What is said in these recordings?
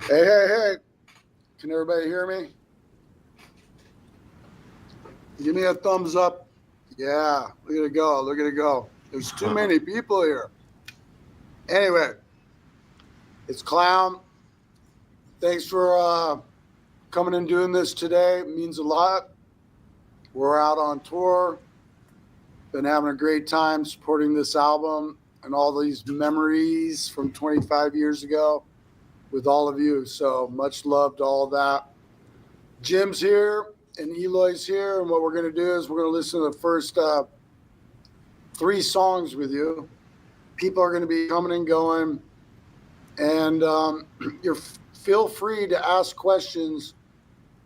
Hey, hey, hey. Can everybody hear me? Give me a thumbs up. Yeah, look at it go. Look at it go. There's too many people here. Anyway, it's Clown. Thanks for coming and doing this today. It means a lot. We're out on tour. Been having a great time supporting this album and all these memories from 25 years ago with all of you. So much love to all of that. Jim's here and Eloy's here. And what we're going to do is we're going to listen to the first 3 songs with you. People are going to be coming and going. And feel free to ask questions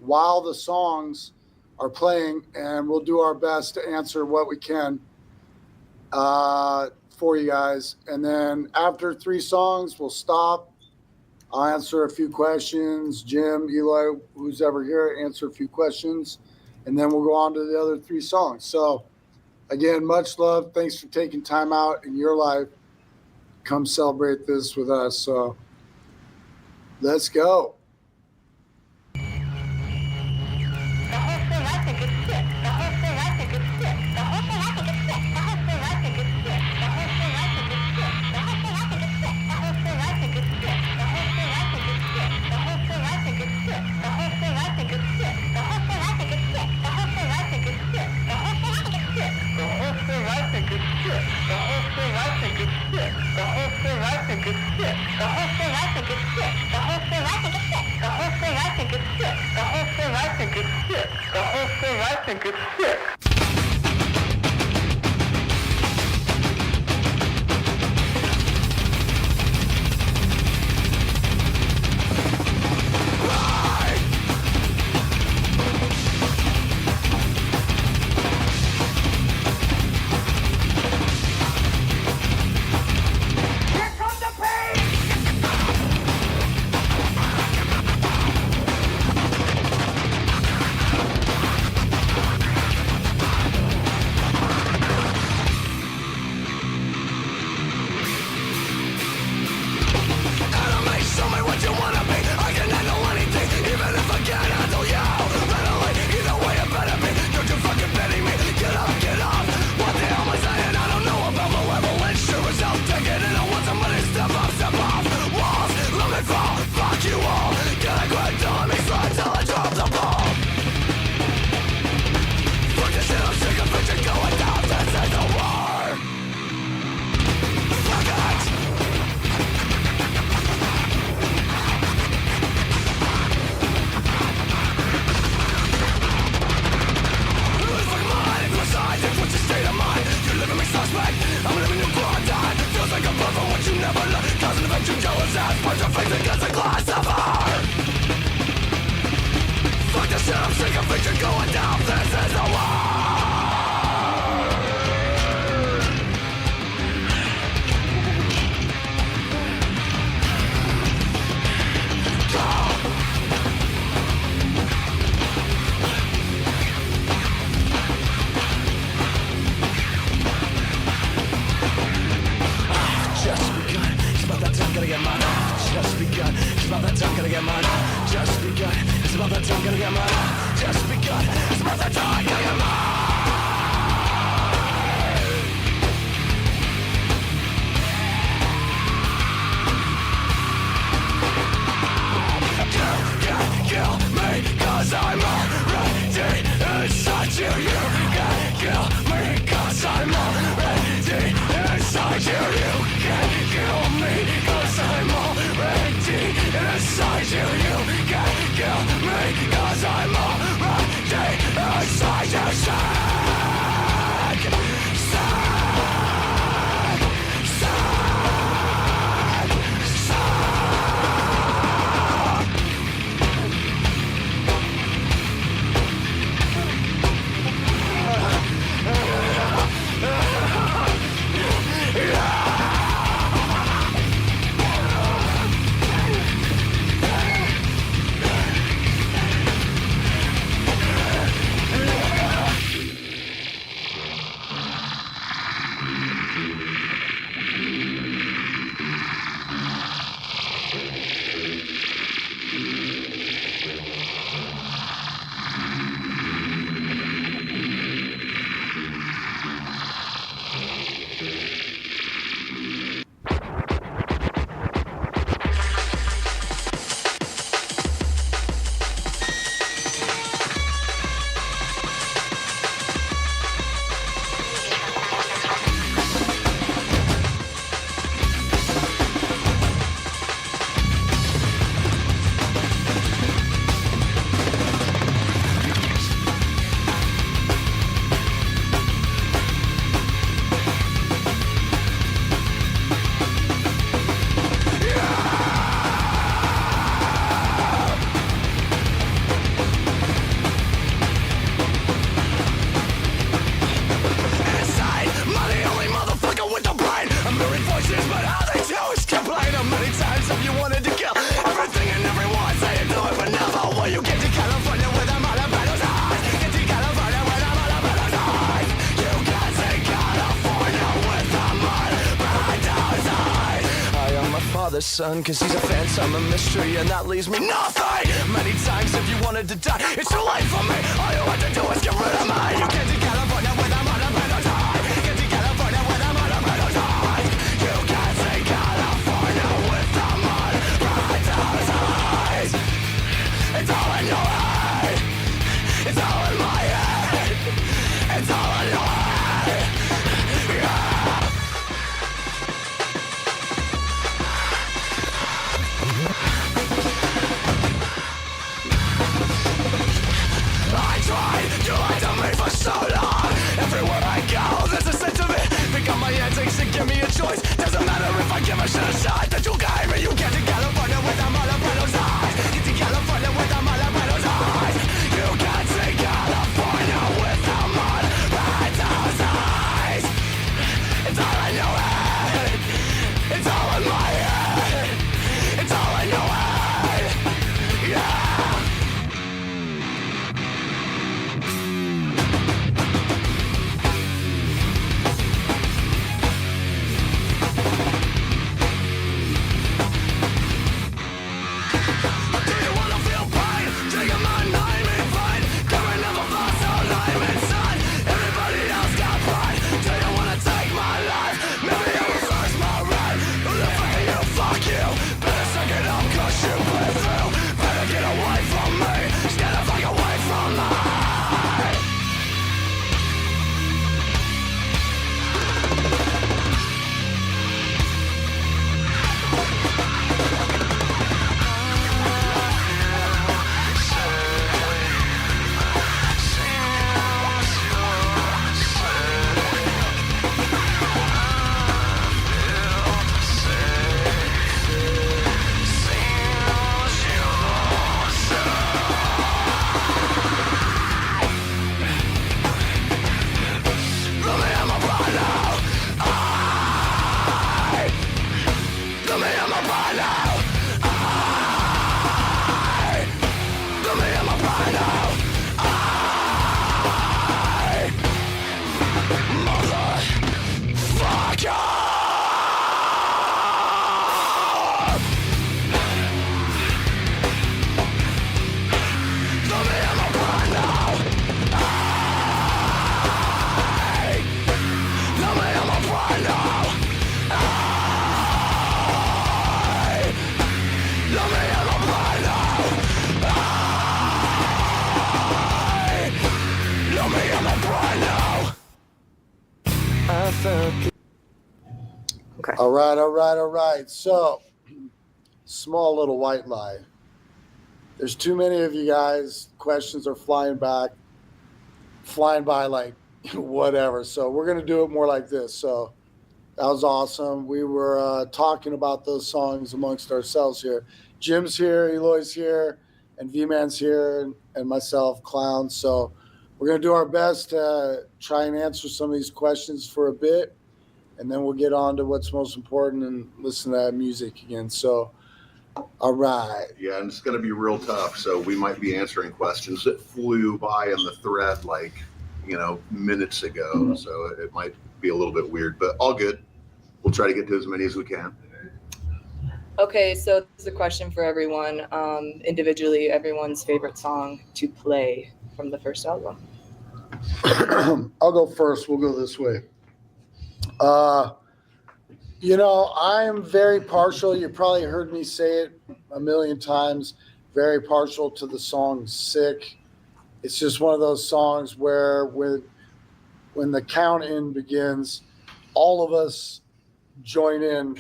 while the songs are playing. And we'll do our best to answer what we can for you guys. And then after 3 songs, we'll stop. I'll answer a few questions. Jim, Eloy, who's ever here, answer a few questions. And then we'll go on to the other 3 songs. So, again, much love. Thanks for taking time out in your life. Come celebrate this with us. So, let's go. I think it's sick. Inside you, if you wanted to kill everything and everyone. Say it, do it, but never will you get to California with a mother battle's eyes. Get to California with a mother battle's eyes. You can't say California with a mother battle's eyes. I am my father's son, cause he's a phantom, a mystery, and that leaves me nothing. Many times if you wanted to die, it's too late for me. All you want to do is get rid of me. You get to California with a mother battle's eyes. Get to California with a mother battle's eyes. You can't say California with a mother battle's eyes. It's all in your head. It's all in my head. It's all in your head. Yeah. I tried to lie to me for so long. Everywhere I go, there's a sense of it. Pick up my antics and give me a choice. Doesn't matter if I give a shit a shot that you gave me. You get to California with a mother battle's eyes. Get to California with a mother battle's eyes. You can't say California with a mother battle's eyes. It's all in your head. It's all in my head. It's all in your head. Yeah. Okay. All right. So, small little white lie. There's too many of you guys. Questions are flying by like whatever. So we're going to do it more like this. So that was awesome. We were talking about those songs amongst ourselves here. Jim's here, Eloy's here, and Vman's here, and myself, Clown. So we're going to do our best to try and answer some of these questions for a bit, and then we'll get on to what's most important and listen to that music again. So, all right. Yeah, and it's going to be real tough. So we might be answering questions that flew by in the thread like, minutes ago. Mm-hmm. So it might be a little bit weird, but all good. We'll try to get to as many as we can. Okay, so this is a question for everyone. Individually, everyone's favorite song to play from the first album. I'll go first. We'll go this way. I am very partial. You probably heard me say it a million times. Very partial to the song "Sick." It's just one of those songs where, when the count in begins, all of us join in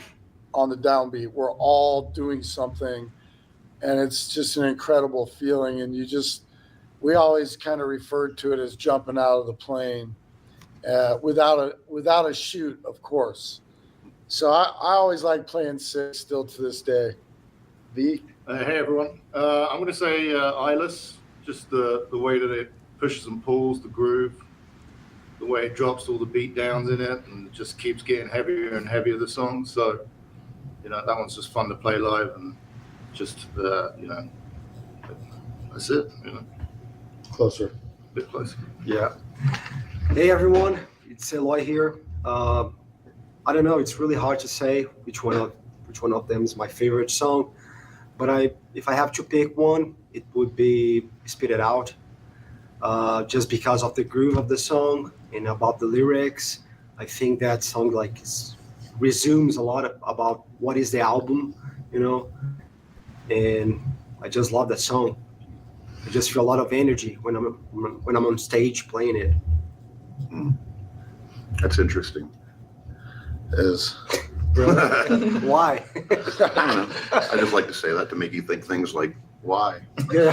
on the downbeat. We're all doing something, and it's just an incredible feeling. And we always kind of referred to it as jumping out of the plane, without a chute, of course. So I always like playing "Sick" still to this day. V? Hey everyone, I'm going to say Eyeless, just the way that it pushes and pulls the groove, the way it drops all the beat downs in it and just keeps getting heavier and heavier, the song. So that one's just fun to play live, and just that's it. Closer. A bit closer. Yeah. Hey everyone, it's Eloy here. I don't know. It's really hard to say which one of them is my favorite song, but if I have to pick one, it would be "Spit It Out," just because of the groove of the song and about the lyrics. I think that song resumes a lot about what is the album, and I just love that song. I just feel a lot of energy when I'm on stage playing it. That's interesting. Is Why? I don't know. I just like to say that to make you think things like, why? Yeah.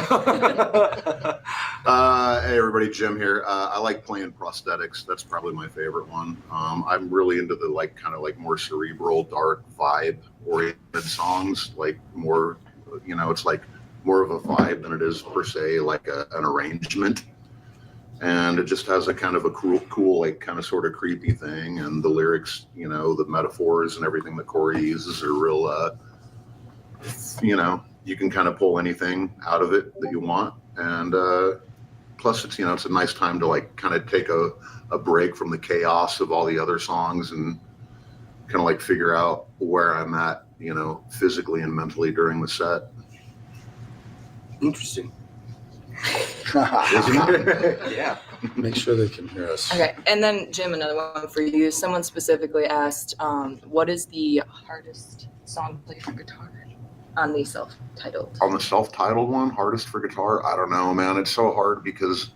Hey everybody, Jim here. I like playing prosthetics. That's probably my favorite one. I'm really into the kind of more cerebral, dark vibe oriented songs, more, it's more of a vibe than it is per se an arrangement. And it just has a kind of a cool, kind of sort of creepy thing. And the lyrics, the metaphors and everything that Corey uses are real, you can kind of pull anything out of it that you want. And plus it's, it's a nice time to kind of take a break from the chaos of all the other songs and kind of figure out where I'm at, physically and mentally during the set. Interesting. Yeah. Make sure they can hear us. Okay, and then Jim, another one for you. Someone specifically asked, what is the hardest song to play for guitar on the self-titled? On the self-titled one, hardest for guitar, I don't know, man. It's so hard because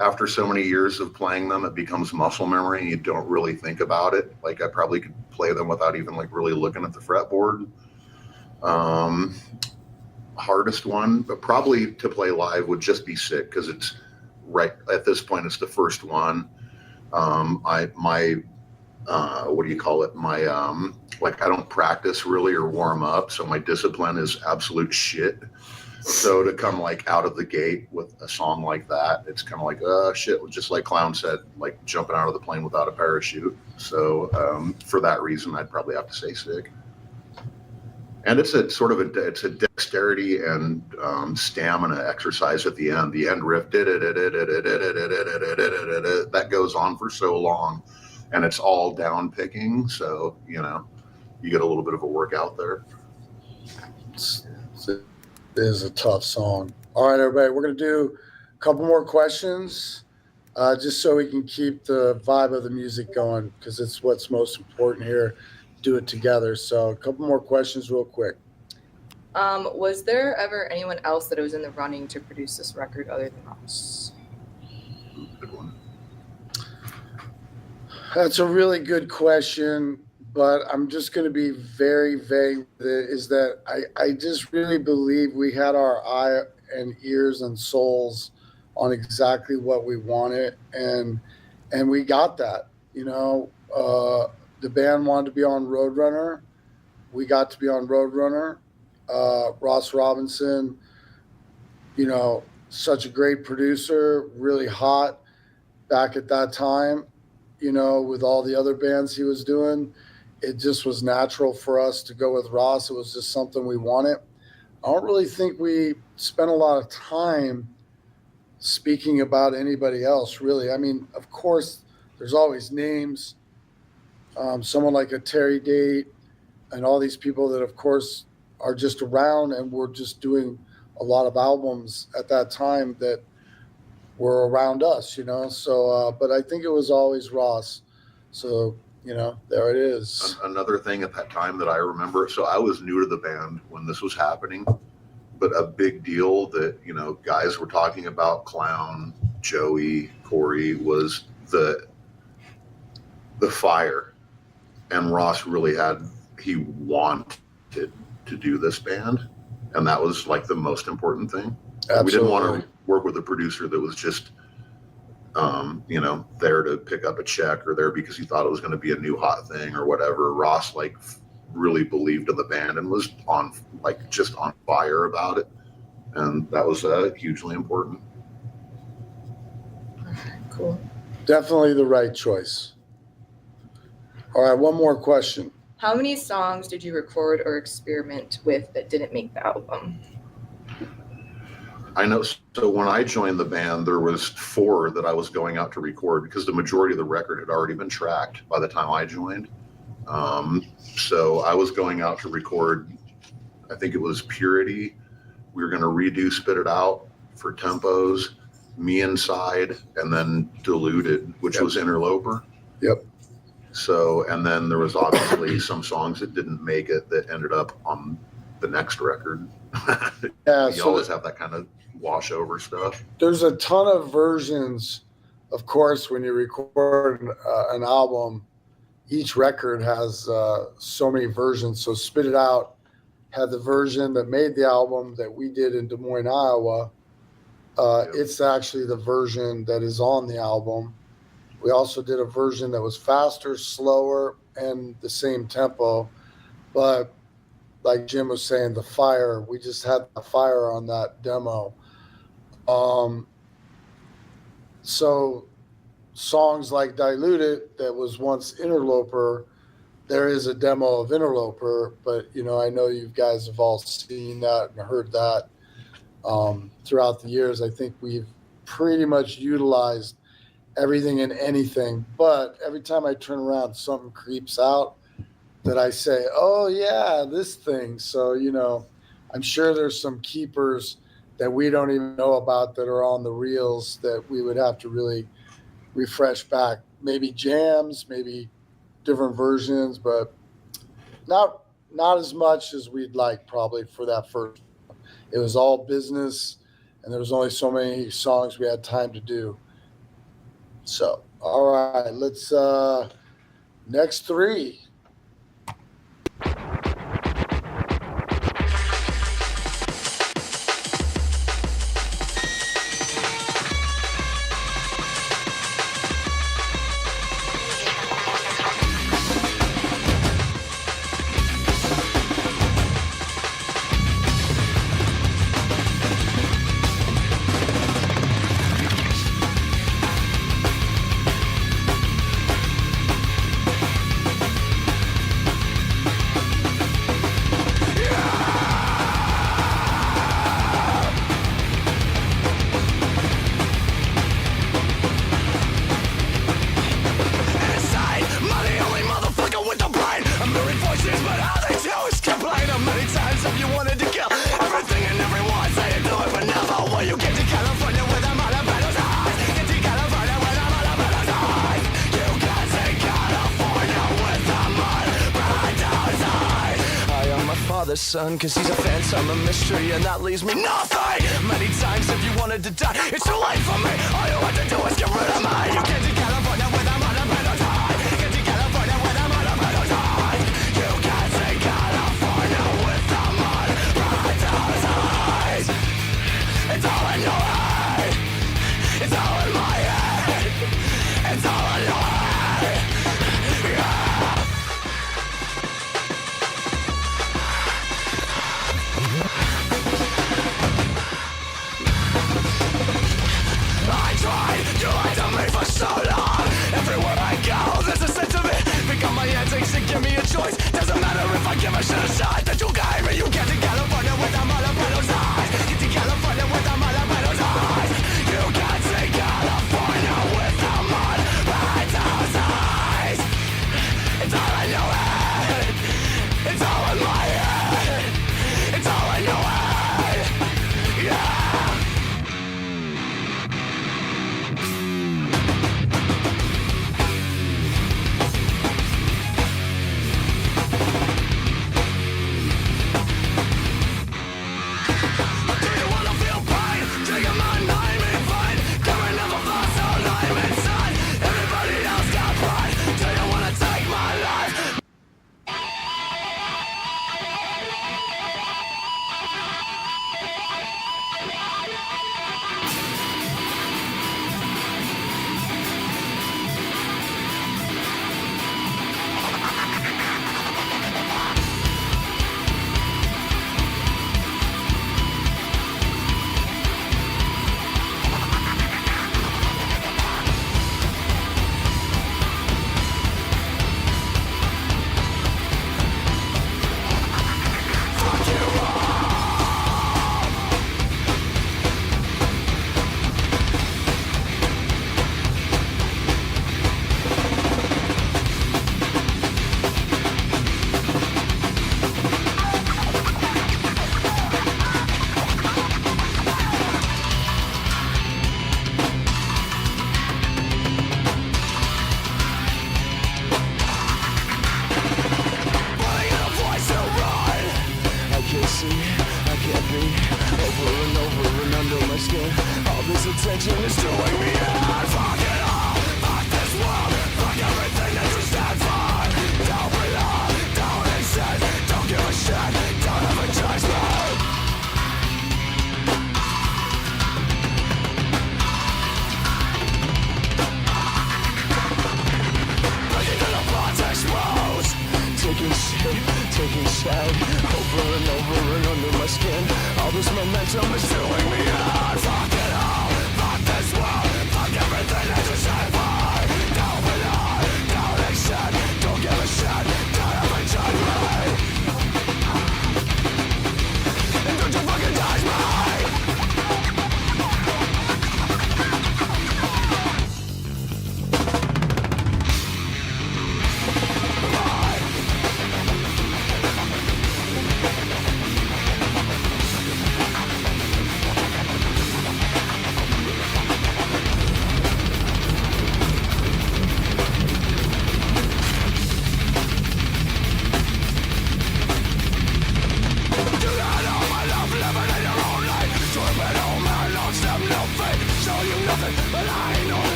after so many years of playing them, it becomes muscle memory and you don't really think about it. I probably could play them without even really looking at the fretboard. Hardest one, but probably to play live would just be Sick, because it's right at this point, it's the first one. What do you call it? My I don't practice really or warm up, so my discipline is absolute shit. So to come out of the gate with a song like that, it's kind of shit, just like Clown said, jumping out of the plane without a parachute. So for that reason, I'd probably have to say Sick. And it's a sort of it's a dexterity and stamina exercise at the end. The end riff, that goes on for so long, and it's all down picking. So you get a little bit of a workout there. It is a tough song. All right, everybody, we're gonna do a couple more questions, just so we can keep the vibe of the music going, because it's what's most important here. Do it together. So a couple more questions real quick. Was there ever anyone else that was in the running to produce this record other than us? Good one. That's a really good question, but I'm just going to be very vague with it, is that I just really believe we had our eye and ears and souls on exactly what we wanted, and we got that. The band wanted to be on Roadrunner. We got to be on Roadrunner. Ross Robinson, such a great producer, really hot back at that time, with all the other bands he was doing. It just was natural for us to go with Ross. It was just something we wanted. I don't really think we spent a lot of time speaking about anybody else, really. I mean, of course, there's always names. Someone like a Terry Date and all these people that, of course, are just around and were just doing a lot of albums at that time that were around us, So, but I think it was always Ross. So, there it is. Another thing at that time that I remember, so I was new to the band when this was happening, but a big deal that, guys were talking about, Clown, Joey, Corey, was the fire. And Ross really he wanted to do this band. And that was the most important thing. Absolutely. We didn't want to work with a producer that was just, there to pick up a check or there because he thought it was going to be a new hot thing or whatever. Ross really believed in the band and was on just on fire about it. And that was hugely important. Cool. Definitely the right choice. All right, one more question. How many songs did you record or experiment with that didn't make the album? I know. So when I joined the band, there was 4 that I was going out to record because the majority of the record had already been tracked by the time I joined. So I was going out to record, I think it was Purity. We were going to redo Spit It Out for Tempos, Me Inside, and then Diluted, which was Interloper. Yep. So, and then there was obviously some songs that didn't make it that ended up on the next record. Yeah, You so always have that kind of wash over stuff. there's a ton of versions. Of course, when you record an album, each record has so many versions. So Spit It Out had the version that made the album that we did in Des Moines, Iowa. It's actually the version that is on the album. We also did a version that was faster, slower, and the same tempo. But like Jim was saying, the fire, we just had the fire on that demo. So songs like Diluted, that was once Interloper, there is a demo of Interloper, but I know you guys have all seen that and heard that throughout the years. I think we've pretty much utilized everything and anything, but every time I turn around, something creeps out that I say, oh yeah, this thing. So, I'm sure there's some keepers that we don't even know about that are on the reels that we would have to really refresh back. Maybe jams, maybe different versions, but not as much as we'd like probably for that first. It was all business, and there was only so many songs we had time to do. So, all right, let's next 3. Inside, I'm the only motherfucker with the brain. I'm hearing voices, but all they do is complain. How many times have you wanted to kill everything and everyone? Say you do it, but never will you get to California with a mother battle's eyes. Get to California with a mother battle's eyes. You can't say California with a mother battle's eyes. I am my father's son, cause he's a phantom, a mystery, and that leaves me nothing. Many times if you wanted to die, it's too late for me. All you have to do is get rid of me. You get to California with a mother battle's eyes. Get to California with a mother battle's eyes. You can't say California with a mother battle's eyes. It's all in your head. It's all in my head. It's all in your head. Yeah. I tried, you lied to me for so long. skin. All this attention is doing me in. Fuck it all, fuck this world, fuck everything that you stand for. Don't belong, don't exist, don't give a shit, don't ever judge me. Breaking through the bonds exposed, taking shape over and over and under my skin. All this momentum is doing me on. Fuck it all, fuck this world, fuck everything that you stand for. Don't belong, don't accept, don't give a shit, don't ever judge me. And don't you fucking judge me.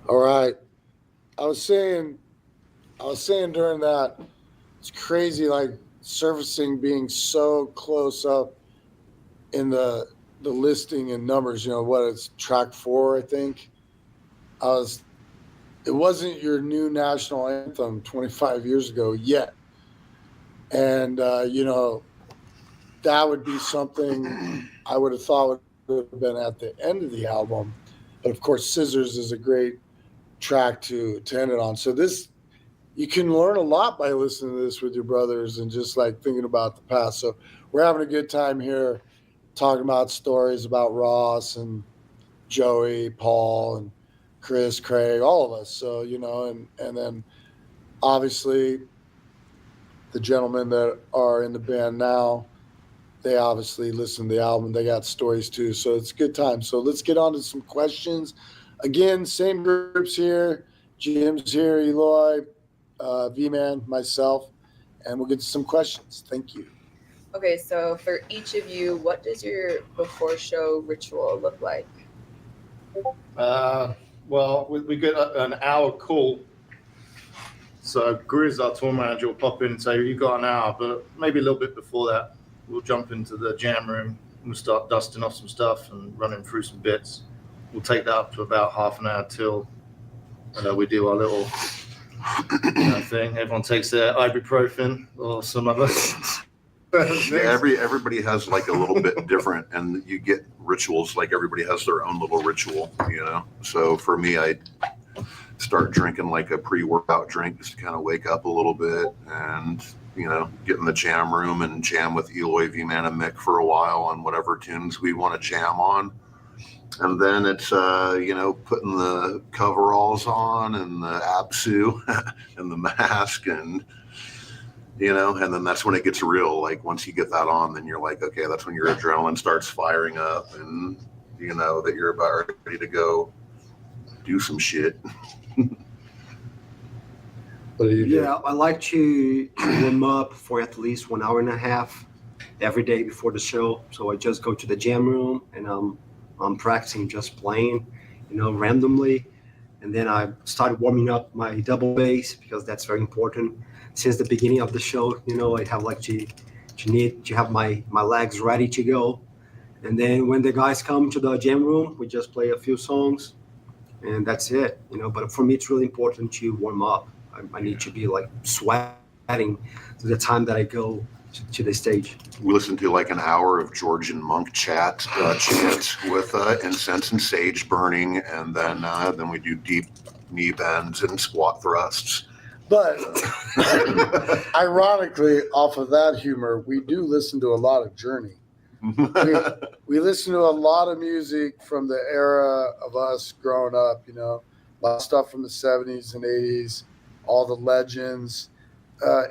All right. I was saying during that, it's crazy, like surfacing being so close up in the listing and numbers. You know what? It's track 4, I think. It wasn't your new national anthem 25 years ago yet, and that would be something I would have thought would have been at the end of the album. But of course, Scissors is a great track to end it on. So you can learn a lot by listening to this with your brothers and just like thinking about the past. So we're having a good time here talking about stories about Ross and Joey, Paul, and Chris, Craig, all of us. So, and then obviously the gentlemen that are in the band now, they obviously listen to the album. They got stories too. So it's a good time. So let's get on to some questions. Again, same groups here. Jim's here, Eloy, Vman, myself, and we'll get to some questions. Thank you. Okay, so for each of you, what does your before show ritual look like? Well, we get an hour call. So Grizz, our tour manager, will pop in and say, you got an hour, but maybe a little bit before that, we'll jump into the jam room and we'll start dusting off some stuff and running through some bits. We'll take that up to about half an hour till we do our little thing. Everyone takes their ibuprofen or some other. Everybody has like a little bit different, and you get rituals. Like everybody has their own little ritual, So for me, I start drinking like a pre-workout drink just to kind of wake up a little bit, and get in the jam room and jam with Eloy, Vman, and Mick for a while on whatever tunes we want to jam on. And then it's putting the coveralls on and the absu and the mask and and then that's when it gets real. Like once you get that on, then you're like, okay, that's when your adrenaline starts firing up and that you're about ready to go do some shit. What do you do? Yeah, I like to warm up for at least 1 hour and a half every day before the show. So I just go to the jam room and I'm practicing just playing, randomly. And then I started warming up my double bass because that's very important. Since the beginning of the show, I have like to need to have my legs ready to go. And then when the guys come to the jam room, we just play a few songs and that's it, But for me, it's really important to warm up. I need to be like sweating to the time that I go to the stage. We listen to like an hour of Georgian monk chants with incense and sage burning, and then we do deep knee bends and squat thrusts. But ironically, off of that humor, we do listen to a lot of Journey. We listen to a lot of music from the era of us growing up, a lot of stuff from the 70s and 80s, all the legends,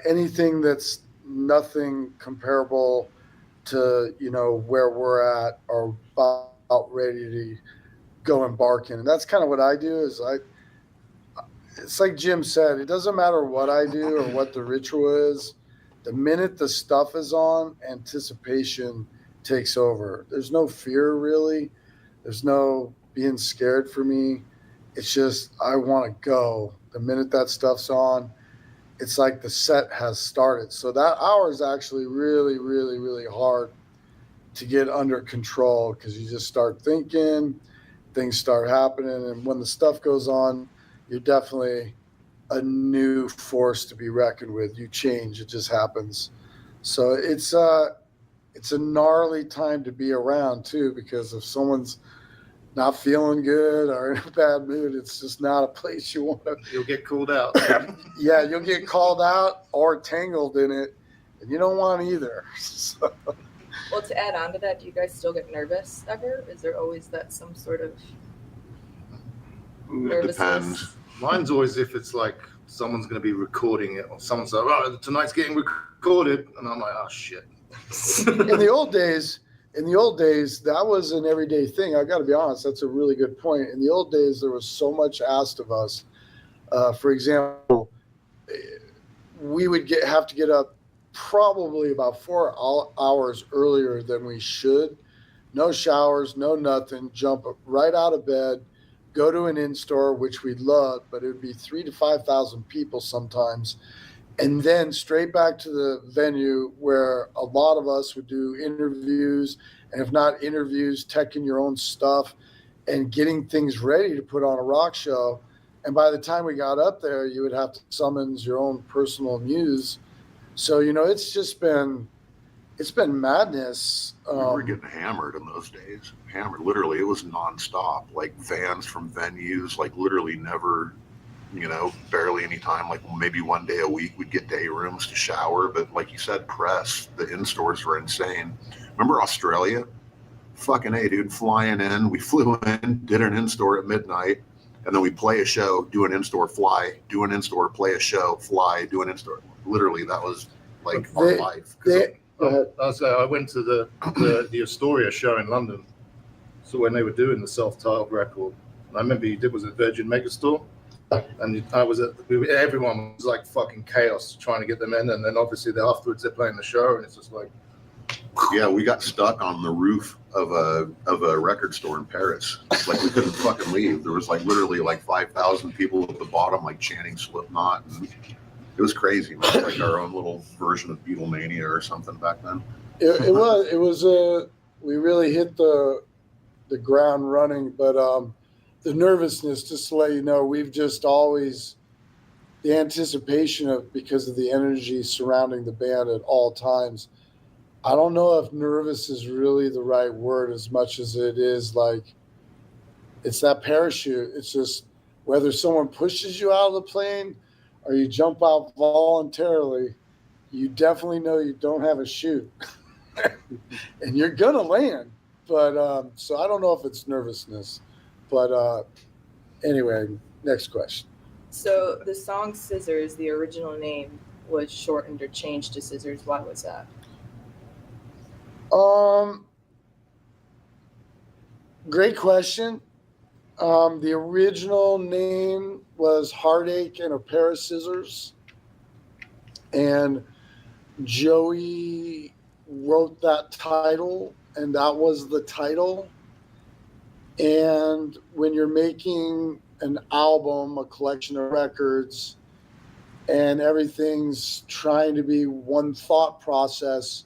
anything that's nothing comparable to, where we're at or about ready to go embark in. And that's kind of what I do it's like Jim said, it doesn't matter what I do or what the ritual is. The minute the stuff is on, anticipation takes over. There's no fear really. There's no being scared for me. It's just, I want to go. The minute that stuff's on, it's like the set has started. So that hour is actually really, really, really hard to get under control because you just start thinking, things start happening. And when the stuff goes on, you're definitely a new force to be reckoned with. You change, it just happens. So it's a gnarly time to be around too, because if someone's not feeling good or in a bad mood, it's just not a place you want to. You'll get called out. Yeah, you'll get called out or tangled in it, and you don't want either. So. Well, to add on to that, do you guys still get nervous ever? Is there always that some sort of nervousness? Depends. Mine's always if it's like someone's going to be recording it or someone's like, oh, tonight's getting recorded. And I'm like, oh, shit. In the old days, that was an everyday thing. I got to be honest, that's a really good point. In the old days, there was so much asked of us. For example, we would have to get up probably about 4 hours earlier than we should. No showers, no nothing. Jump right out of bed, go to an in-store, which we love, but it would be 3,000 to 5,000 people sometimes, and then straight back to the venue where a lot of us would do interviews, and if not interviews, teching your own stuff and getting things ready to put on a rock show. And by the time we got up there, you would have to summons your own personal muse. So, it's been madness. We were getting hammered in those days. Hammered, literally, it was nonstop. Like vans from venues, like literally never, barely any time. Like maybe one day a week we'd get day rooms to shower. But like you said, press, the in-stores were insane. Remember Australia? Fucking A, dude, flying in. We flew in, did an in-store at midnight, and then we play a show, do an in-store, fly, do an in-store, play a show, fly, do an in-store. Literally, that was like our life. I went to the Astoria show in London. So when they were doing the self-titled record, I remember you did was at Virgin Megastore, and everyone was like fucking chaos trying to get them in, and then obviously afterwards they're playing the show, and it's just like, yeah, we got stuck on the roof of a record store in Paris. Like we couldn't fucking leave. There was like literally like 5,000 people at the bottom, like chanting Slipknot, and it was crazy. It was like our own little version of Beatlemania or something back then. It was we really hit the ground running, but the nervousness, just to let you know, we've just always, the anticipation of, because of the energy surrounding the band at all times. I don't know if nervous is really the right word as much as it is like, it's that parachute. It's just whether someone pushes you out of the plane or you jump out voluntarily, you definitely know you don't have a chute and you're going to land. But so I don't know if it's nervousness, but anyway, next question. So the song Scissors, the original name, was shortened or changed to Scissors. Why was that? Great question. The original name was Heartache and a Pair of Scissors, and Joey wrote that title, and that was the title. And when you're making an album, a collection of records, and everything's trying to be one thought process,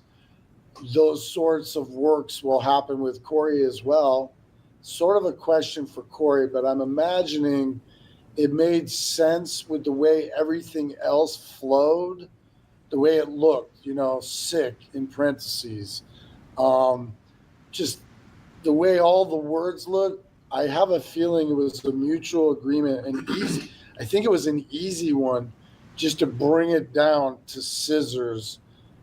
those sorts of works will happen with Corey as well. Sort of a question for Corey, but I'm imagining it made sense with the way everything else flowed, the way it looked, sick in parentheses. Just the way all the words looked, I have a feeling it was a mutual agreement and easy. I think it was an easy one just to bring it down to Scissors,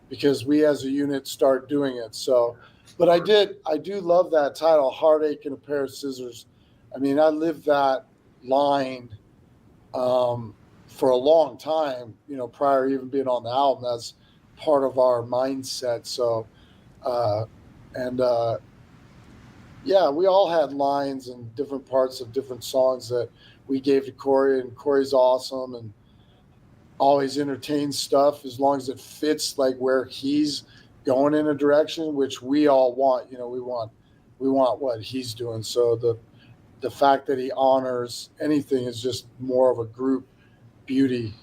because we as a unit start doing it. So, but I do love that title, Heartache and a Pair of Scissors. I mean, I lived that line for a long time, prior to even being on the album. That's part of our mindset. So, yeah, we all had lines and different parts of different songs that we gave to Corey, and Corey's awesome and always entertains stuff as long as it fits like where he's going in a direction, which we all want. We want what he's doing. So the fact that he honors anything is just more of a group beauty,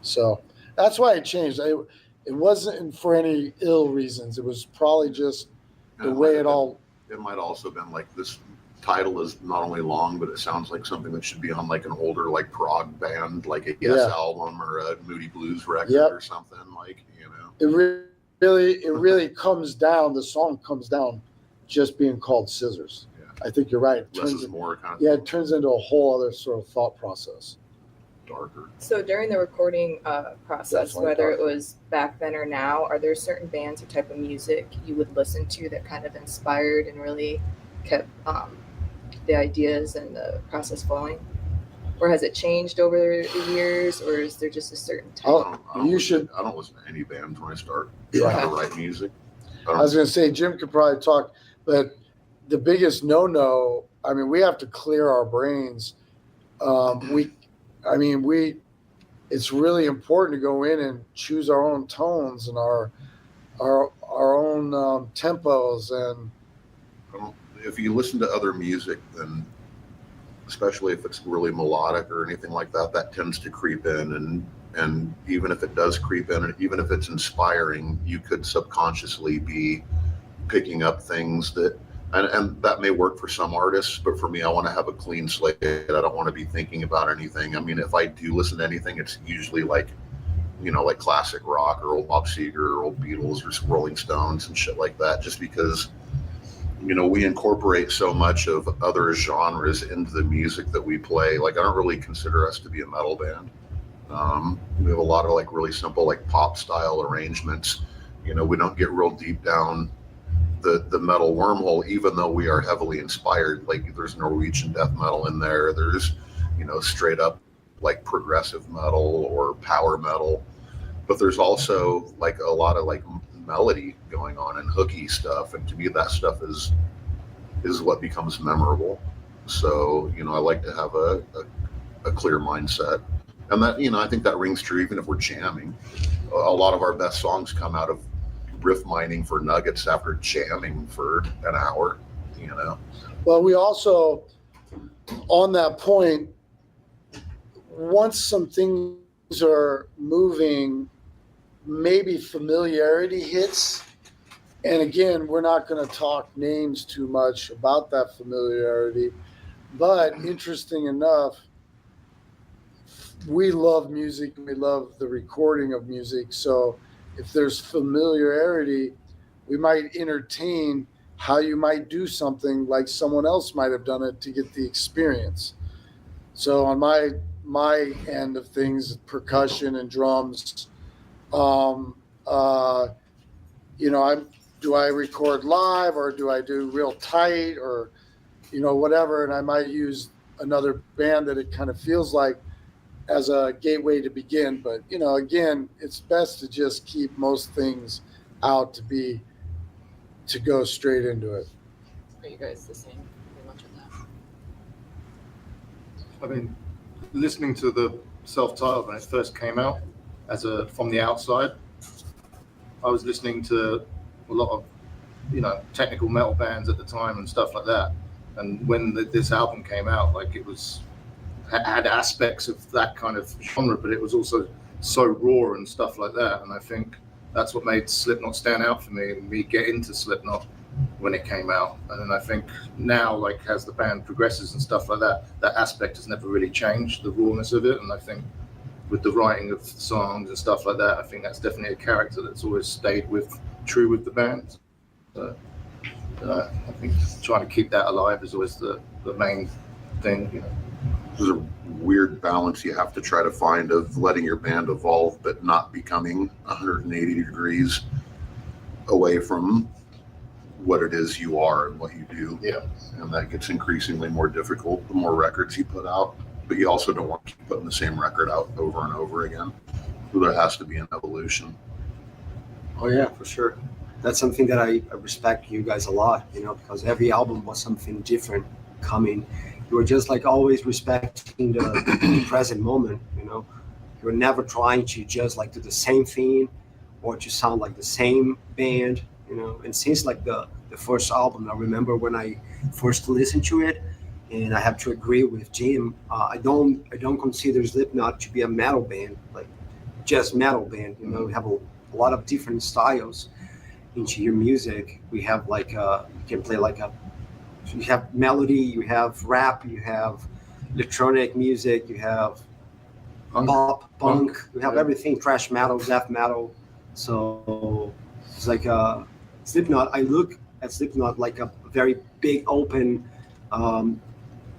So that's why it changed. It wasn't for any ill reasons. It was probably just the way it all. It might also been like this title is not only long, but it sounds like something that should be on like an older like prog band, like a Yes album or a Moody Blues record or something, like, It really comes down, the song comes down just being called Scissors. Yeah. I think you're right. Less is more kind of thing. It turns into a whole other sort of thought process. Darker. So during the recording process, whether it was back then or now, are there certain bands or type of music you would listen to that kind of inspired and really kept the ideas and the process flowing? Or has it changed over the years, or is there just a certain type? I don't listen to any bands when I start trying to write music. I was going to say, Jim could probably talk, but the biggest no-no, I mean, we have to clear our brains. It's really important to go in and choose our own tones and our own tempos. And if you listen to other music, then especially if it's really melodic or anything like that, that tends to creep in. And even if it does creep in, and even if it's inspiring, you could subconsciously be picking up things that, and that may work for some artists, but for me, I want to have a clean slate. I don't want to be thinking about anything. I mean, if I do listen to anything, it's usually like, like classic rock or old Bob Seger or old Beatles or Rolling Stones and shit like that, just because, we incorporate so much of other genres into the music that we play. Like, I don't really consider us to be a metal band. We have a lot of like really simple, like pop style arrangements. We don't get real deep down the metal wormhole, even though we are heavily inspired. Like, there's Norwegian death metal in there. There's, straight up like progressive metal or power metal. But there's also like a lot of like melody going on and hooky stuff. And to me, that stuff is what becomes memorable. So, I like to have a clear mindset. And that, I think that rings true even if we're jamming. A lot of our best songs come out of riff mining for nuggets after jamming for an hour, Well, we also, on that point, once some things are moving, maybe familiarity hits. And again, we're not going to talk names too much about that familiarity. But interesting enough, we love music. We love the recording of music. So if there's familiarity, we might entertain how you might do something like someone else might have done it to get the experience. So on my end of things, percussion and drums, do I record live or do I do real tight or, whatever. And I might use another band that it kind of feels like as a gateway to begin. But, again, it's best to just keep most things out to go straight into it. Are you guys the same pretty much on that? I mean, listening to the self-titled when it first came out from the outside, I was listening to a lot of, technical metal bands at the time and stuff like that. And when this album came out, like it had aspects of that kind of genre, but it was also so raw and stuff like that. And I think that's what made Slipknot stand out for me and me get into Slipknot when it came out. And then I think now, like as the band progresses and stuff like that, that aspect has never really changed, the rawness of it. And I think with the writing of songs and stuff like that, I think that's definitely a character that's always stayed true with the band. So, I think trying to keep that alive is always the main thing, There's a weird balance you have to try to find of letting your band evolve, but not becoming 180 degrees away from what it is you are and what you do. Yeah. And that gets increasingly more difficult the more records you put out. But you also don't want to keep putting the same record out over and over again. So there has to be an evolution. Oh yeah, for sure. That's something that I respect you guys a lot, because every album was something different coming. You were just like always respecting the present moment, You were never trying to just like do the same thing or to sound like the same band, And since like the first album, I remember when I first listened to it, and I have to agree with Jim. I don't consider Slipknot to be a metal band, like just metal band. We have a lot of different styles into your music. We have like you can play like you have melody, you have rap, you have electronic music, you have pop, punk, you have everything, thrash metal, death metal. So it's like Slipknot. I look at Slipknot like a very big open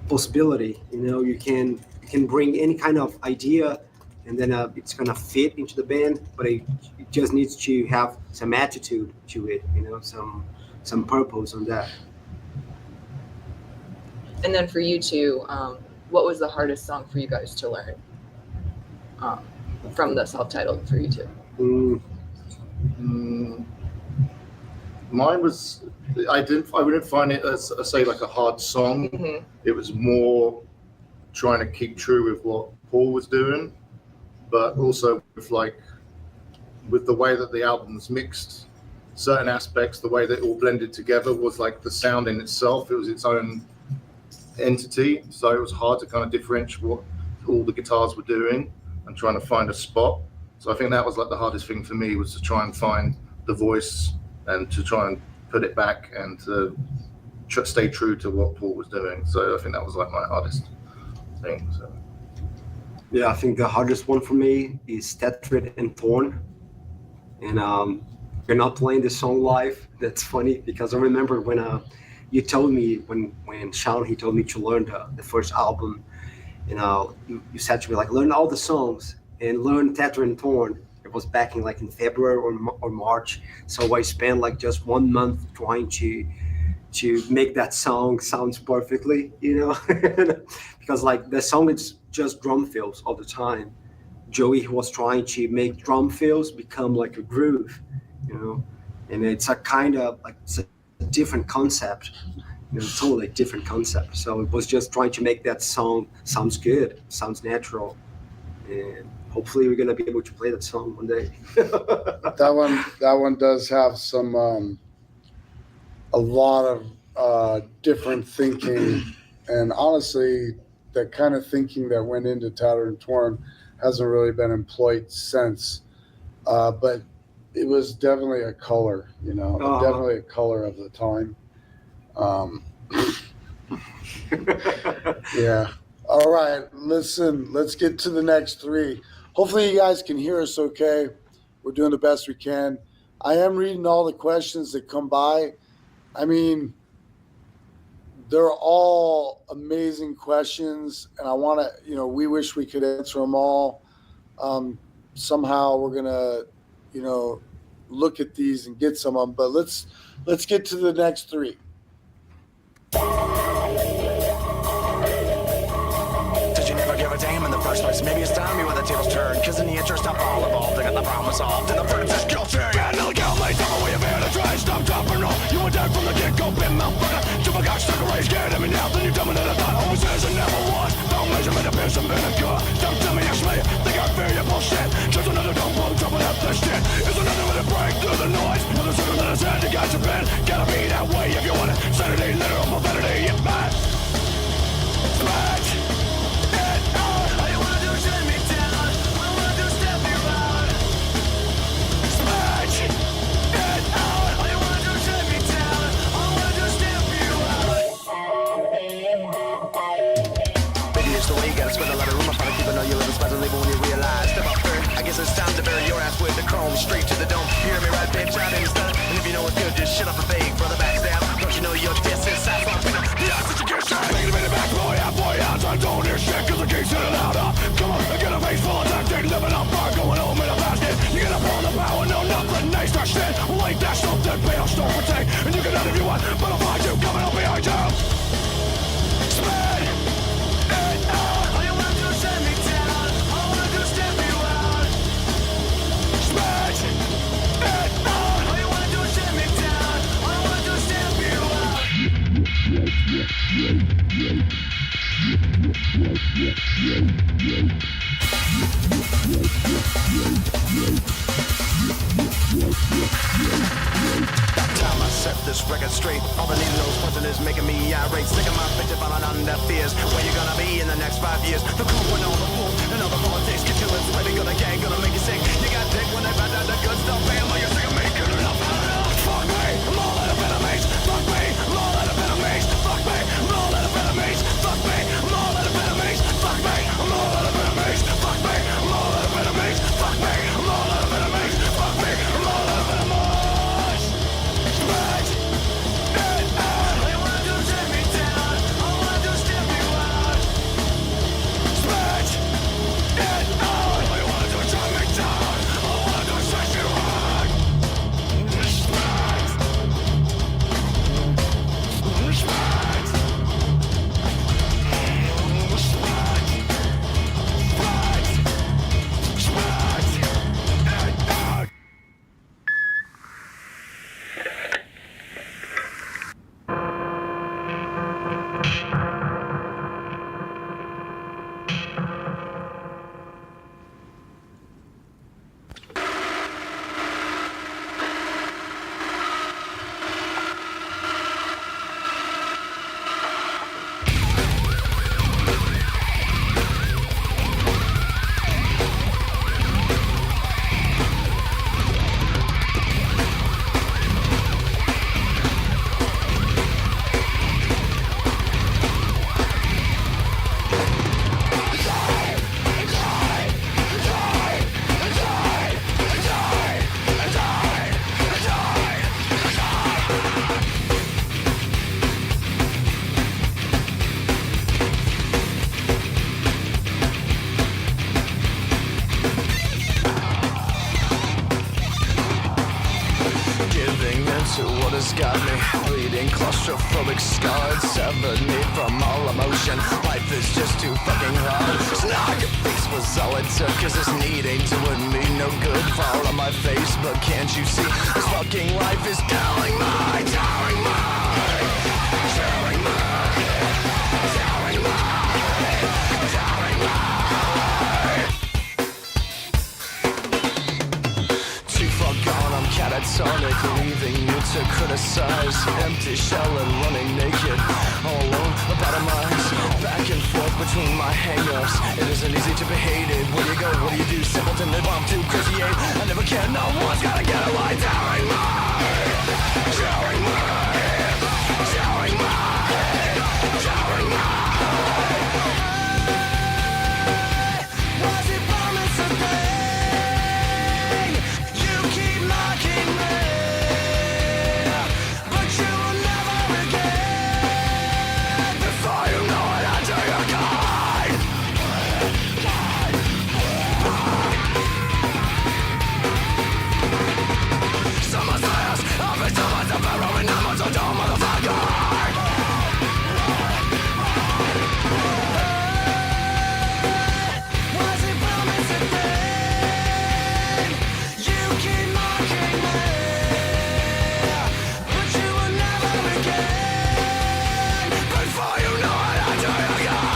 possibility. You can bring any kind of idea, and then it's gonna fit into the band, but it just needs to have some attitude to it, some purpose on that. And then for you two, what was the hardest song for you guys to learn from the self-titled for you two? Mine was, I wouldn't find it as say like a hard song. Mm-hmm. It was more trying to keep true with what Paul was doing, but also with the way that the album was mixed, certain aspects, the way that it all blended together was like the sound in itself. It was its own entity, so it was hard to kind of differentiate what all the guitars were doing and trying to find a spot. So I think that was like the hardest thing for me, was to try and find the voice and to try and put it back and to stay true to what Paul was doing. So I think that was like my hardest thing. So. Yeah, I think the hardest one for me is Tethered and Torn. And you're not playing the song live. That's funny, because I remember when you told me, when Sean, he told me to learn the first album, you said to me, like, learn all the songs and learn Tethered and Torn. It was back in February or March. So I spent like just 1 month trying to make that song sounds perfectly, because like the song is just drum fills all the time. Joey was trying to make drum fills become like a groove, and it's a kind of like, it's a different concept, totally different concept. So it was just trying to make that song sounds good, sounds natural, and hopefully we're gonna be able to play that song one day. That one does have some a lot of different thinking, and honestly, the kind of thinking that went into Tattered and Torn hasn't really been employed since. But it was definitely a color, definitely a color of the time. Yeah. All right. Listen, let's get to the next three. Hopefully you guys can hear us okay. We're doing the best we can. I am reading all the questions that come by. I mean, they're all amazing questions, and I want to, we wish we could answer them all. Somehow we're going to, look at these and get some of them, but let's get to the next three. Did you never give a damn in the first place? Maybe it's time you when the tables turn, cause in the interest of all involved, they got the problem solved, and the burden's is guilty. And they'll go late, tell me where you've been, and try and stop, drop, and roll. You were dead from the get-go, been motherfucker. Jump a cock, stuck a race, scared of me now, then you dumb another thought, always is and never was. Don't measurement of piss and vinegar. Don't tell me actually, think I fear your bullshit. Just another dumb bum jumping up this shit. Is another way to break through the noise. Another circle that has had you got your pen. Gotta be that way if you want it. Sanity, literal profanity, you mad. Smash it out. All you wanna do is shut me down. All I wanna do is step you out. Smash it out. All you wanna do is shut me down. All I wanna do is step you out. Maybe it's the way you gotta spend a lot of room. I'm probably keeping all your little spots and leave when you realize. Step up first. I guess it's time to bury your ass with the chrome straight to the dome. You hear me right, bitch? Out in the sun. And if you know it's good, just shut up and beg for the backstab. Don't you know you're dissing? South Park, the odds that you get shot. Make it a minute back, boy out. I don't hear shit, cause the gate's hit it out. Come on, I get a face full of tactic, living on bar, going home in a basket. You get up on the power, no, nothing, nice, that shit. Well, ain't that something, pay off, don't protect. And you can none if you want, but I'll find you coming up behind you. Spin it out. All you wanna do is set me down. All I wanna do is step you out. Spin it out. All you wanna do is set me down. All I wanna do is step you out. That time I set this record straight. All the needles pushing is making me irate. Sticking my bitch falling under fears. Where you gonna be in the next 5 years? The cool one on the fool and all the politics get you in sweat. They gonna gang, gonna make you sick. You got dick when they find out the good stuff. Bam, while you're sick of me. Good enough. Fuck me, I'm all out of enemies. Fuck me, I'm all out of enemies. Fuck me, I'm all out of enemies. Fuck me, I'm all out of enemies. Fuck me, I'm all out of enemies. Fuck me, I'm all out of enemies. Fuck me, I'm all out of enemies. Fuck me, I'm all out of enemies. Smash it out. All you wanna do is set me down. All I wanna do is step you out. to what has got me bleeding, claustrophobic, scarred, severed me from all emotion. Life is just too fucking hard. Snag face was all it took, cause this need ain't doing me no good. Fall on my face, but can't you see this fucking life is killing me, tearing me, tearing me, tearing me, tearing me. Too far gone, I'm catatonic, leaving you to criticize. Empty shell and running naked, all alone, about a minds. Back and forth between my hang-ups. It isn't easy to be hated. Where do you go? What do you do? Simpleton live, I'm too crazy. I never can. No one's gotta get away. Tearing me, tearing me, tearing me, tearing me. Was it promised a thing? You keep mocking me, but you will never again. Before you know it, I'll do your kind. Someone's fast, I'll be someone's a pharaoh, and I'm a dumb motherfucker. Was it promised a thing? You keep mocking me, but you will never again. Before you know it, I'll do your God.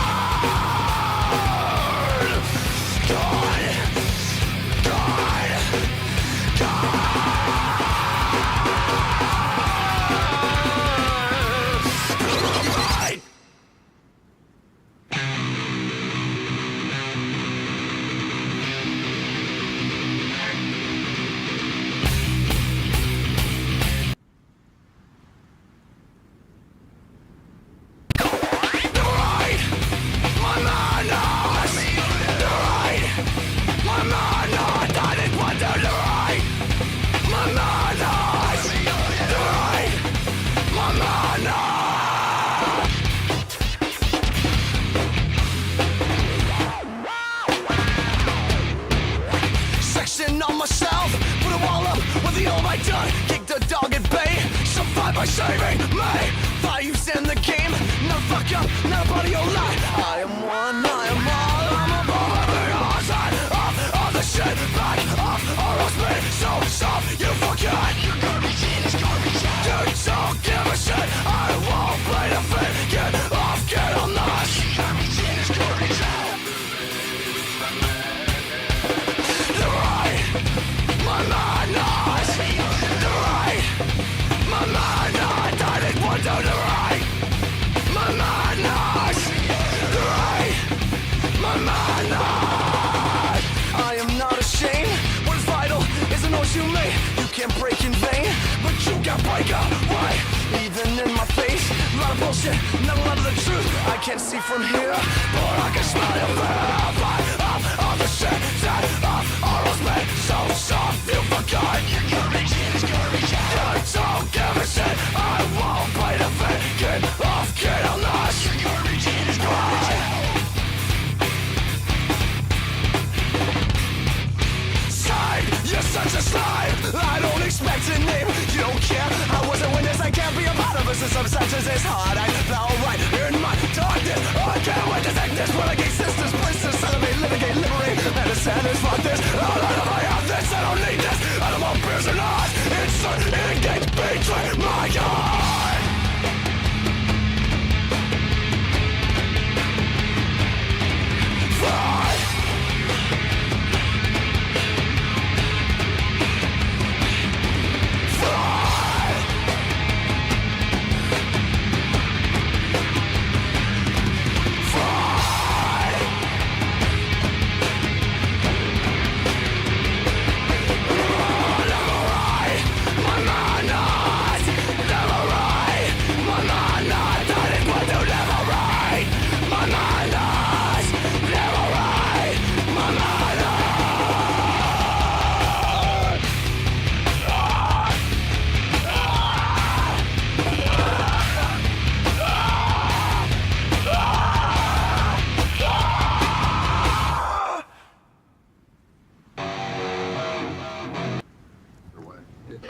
Section on myself, put a wall up with the all right done. Kick the dog at bay, survive by saving me. Values in the game, not fuck up, not a part of your life. I am one, I am all, I'm above every outside of the shit, back off, or else me. So soft, you forget. Your garbage in is garbage out. You don't give a shit, I won't play the fit. Get off, get on us. Your garbage in is garbage out. My man, the right. My man, I didn't want to the right. My man, the right. My man, I am not ashamed. What is vital is a noise you make. You can't break in vain, but you can break away. Even in my face, a lot of bullshit, not a lot of the truth. I can't see from here, but I can smell your breath. All the shit that are us made so soft, you forgot. Your garbage in is garbage out. You don't give a shit, I won't play the fit. Get off, get on us. Your garbage in is garbage out. Side, you're such a slide. I don't expect a name, you don't care. I wasn't witness, I can't be a part of a system such as this hard. I fell right in my darkness. I can't wait to take this. Renegade sisters, places, celebrate, litigate, liberate. Medicine is fuck this. All out of my this, I don't need this. Out of my beers and eyes. Insert, engage, betray my God. Fly.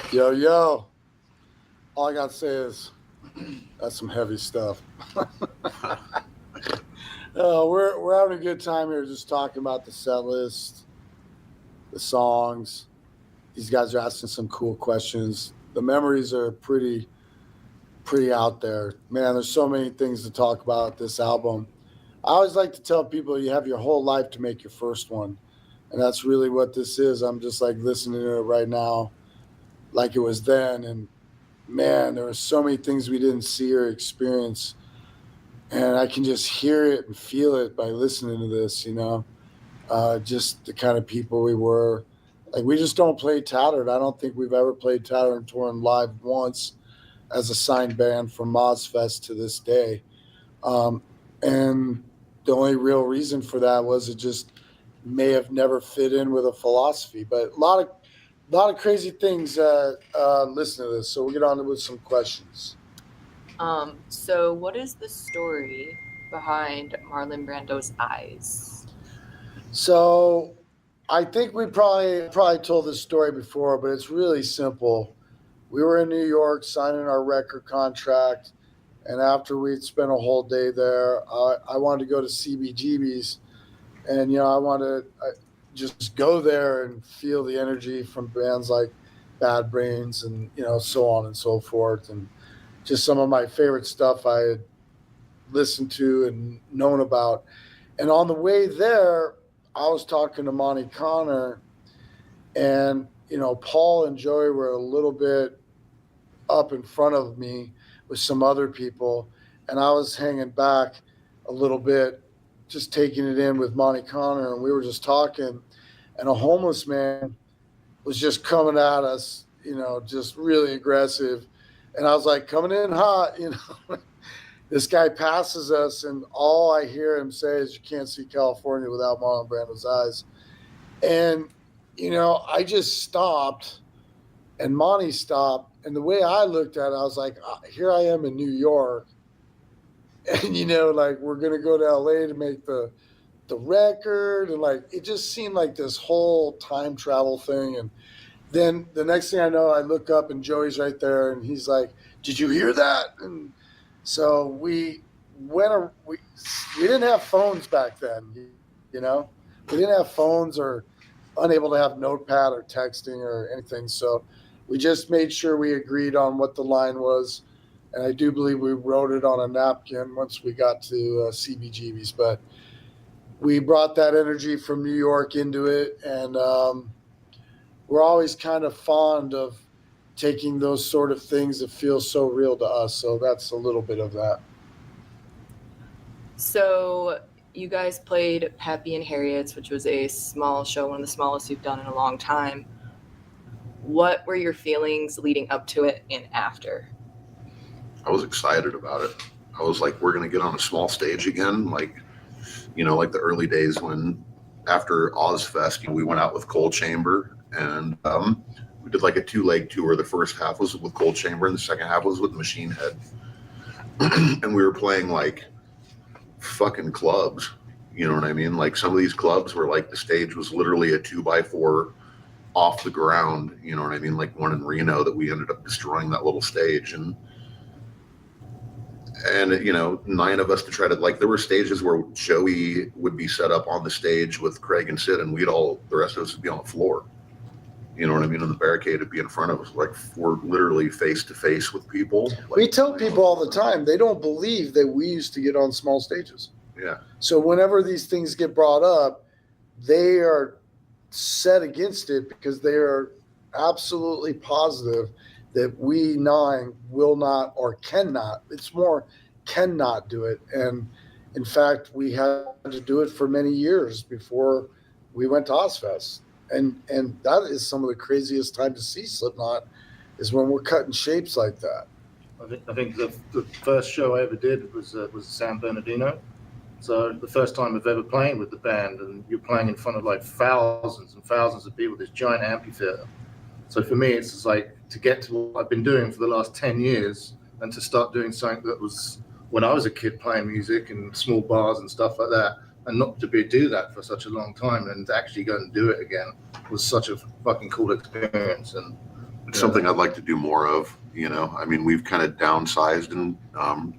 Yo, yo. all I got to say is that's some heavy stuff. We're having a good time here just talking about the set list, the songs. These guys are asking some cool questions. The memories are pretty out there. Man, there's so many things to talk about this album. I always like to tell people you have your whole life to make your first one. And that's really what this is. I'm just like listening to it right now like it was then. And man, there were so many things we didn't see or experience. And I can just hear it and feel it by listening to this, you know, just the kind of people we were. Like, we just don't play Tattered. I don't think we've ever played Tattered and Torn live once as a signed band from Ozfest to this day. And the only real reason for that was it just may have never fit in with a philosophy. But a lot of crazy things listen to this. So we'll get on with some questions. So what is the story behind Marlon Brando's eyes? So I think we probably told this story before, but it's really simple. We were in New York signing our record contract, and after we'd spent a whole day there, I wanted to go to CBGB's, and you know, I wanted to just go there and feel the energy from bands like Bad Brains and, you know, so on and so forth, and just some of my favorite stuff I had listened to and known about. And on the way there, I was talking to Monty Connor, and, you know, Paul and Joey were a little bit up in front of me with some other people, and I was hanging back a little bit, just taking it in with Monty Connor, and we were just talking, and a homeless man was just coming at us, you know, just really aggressive. And I was like, coming in hot, you know. This guy passes us, and all I hear him say is, "You can't see California without Marlon Brando's eyes." And, you know, I just stopped, and Monty stopped. And the way I looked at it, I was like, here I am in New York. And, you know, like, we're going to go to LA to make the record. And, like, it just seemed like this whole time travel thing. And then the next thing I know, I look up, and Joey's right there, and he's like, "Did you hear that?" And so we didn't have phones back then, you know. We didn't have phones or unable to have notepad or texting or anything. So we just made sure we agreed on what the line was. And I do believe we wrote it on a napkin once we got to CBGB's. But we brought that energy from New York into it. And we're always kind of fond of taking those sort of things that feel so real to us. So that's a little bit of that. So you guys played Pappy and Harriet's, which was a small show, one of the smallest you've done in a long time. What were your feelings leading up to it and after? I was excited about it. I was like, we're going to get on a small stage again. Like, you know, like the early days when after Ozfest, we went out with Cold Chamber, and we did like a 2-leg tour. The first half was with Cold Chamber, and the second half was with Machine Head. And we were playing like fucking clubs. You know what I mean? Like, some of these clubs where like the stage was literally a 2x4 off the ground. You know what I mean? Like one in Reno that we ended up destroying that little stage. And you know, 9 of us to try to, like, there were stages where Joey would be set up on the stage with Craig and Sid, and the rest of us would be on the floor. You know what I mean? And the barricade would be in front of us. Like, we're literally face to face with people. Like, We tell people all the time, they don't believe that we used to get on small stages. Yeah. So whenever these things get brought up, they are set against it because they are absolutely positive that we 9 will not or cannot. It's more cannot do it. And in fact, we had to do it for many years before we went to Ozfest. And that is some of the craziest time to see Slipknot, is when we're cutting shapes like that. I think the first show I ever did was San Bernardino. So the first time I've ever playing with the band, and you're playing in front of like thousands and thousands of people, this giant amphitheater. So for me, it's just like to get to what I've been doing for the last 10 years and to start doing something that was when I was a kid playing music in small bars and stuff like that, and not to do that for such a long time and to actually go and do it again was such a fucking cool experience. And it's something I'd like to do more of. You know, I mean, we've kind of downsized and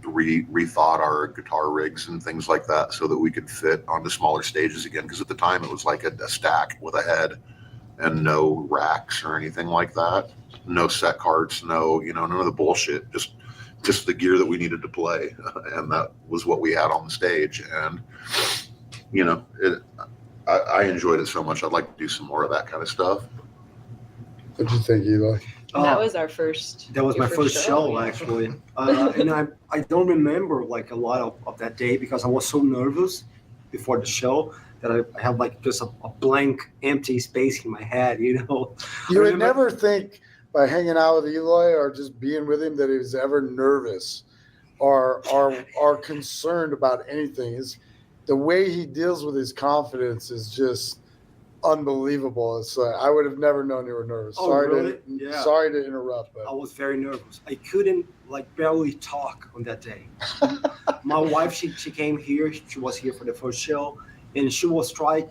rethought our guitar rigs and things like that so that we could fit onto smaller stages again. Because at the time it was like a stack with a head and no racks or anything like that. No set carts, no, you know, none of the bullshit. Just the gear that we needed to play, and that was what we had on the stage. And you know, I enjoyed it so much. I'd like to do some more of that kind of stuff. What'd you think, Eloy? And that was our first. That was your my first show, yeah. actually. And I don't remember like a lot of that day because I was so nervous before the show that I have like just a blank, empty space in my head, you know. You would never think by hanging out with Eloy or just being with him that he was ever nervous or concerned about anything. The way he deals with his confidence is just unbelievable. It's like, I would have never known you were nervous. Oh, really? Yeah. Sorry to interrupt, but I was very nervous. I couldn't like barely talk on that day. My wife, she came here. She was here for the first show, and she was trying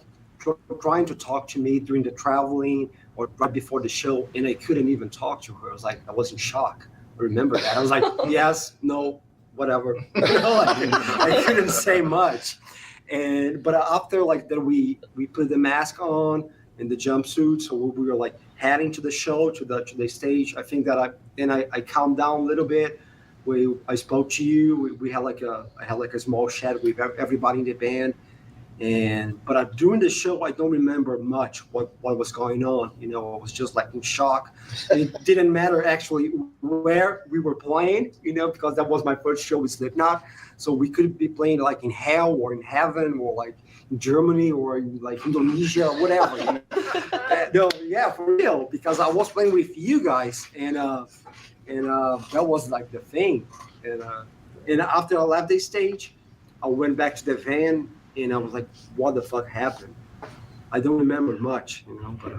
to talk to me during the traveling or right before the show, and I couldn't even talk to her. I was in shock. I remember that. I was like, yes, no, whatever. I couldn't say much. But after like that, we put the mask on and the jumpsuit, so we were like heading to the show, to the stage. I think that I calmed down a little bit. I spoke to you. We had I had a small chat with everybody in the band, but during the show I don't remember much what was going on. You know, I was just like in shock. And it didn't matter actually where we were playing, you know, because that was my first show with Slipknot. So we could be playing like in hell or in heaven or like in Germany or in like Indonesia or whatever. You know? No, yeah, for real, because I was playing with you guys, and that was like the thing. And after I left the stage, I went back to the van, and I was like, "What the fuck happened?" I don't remember much, you know, but.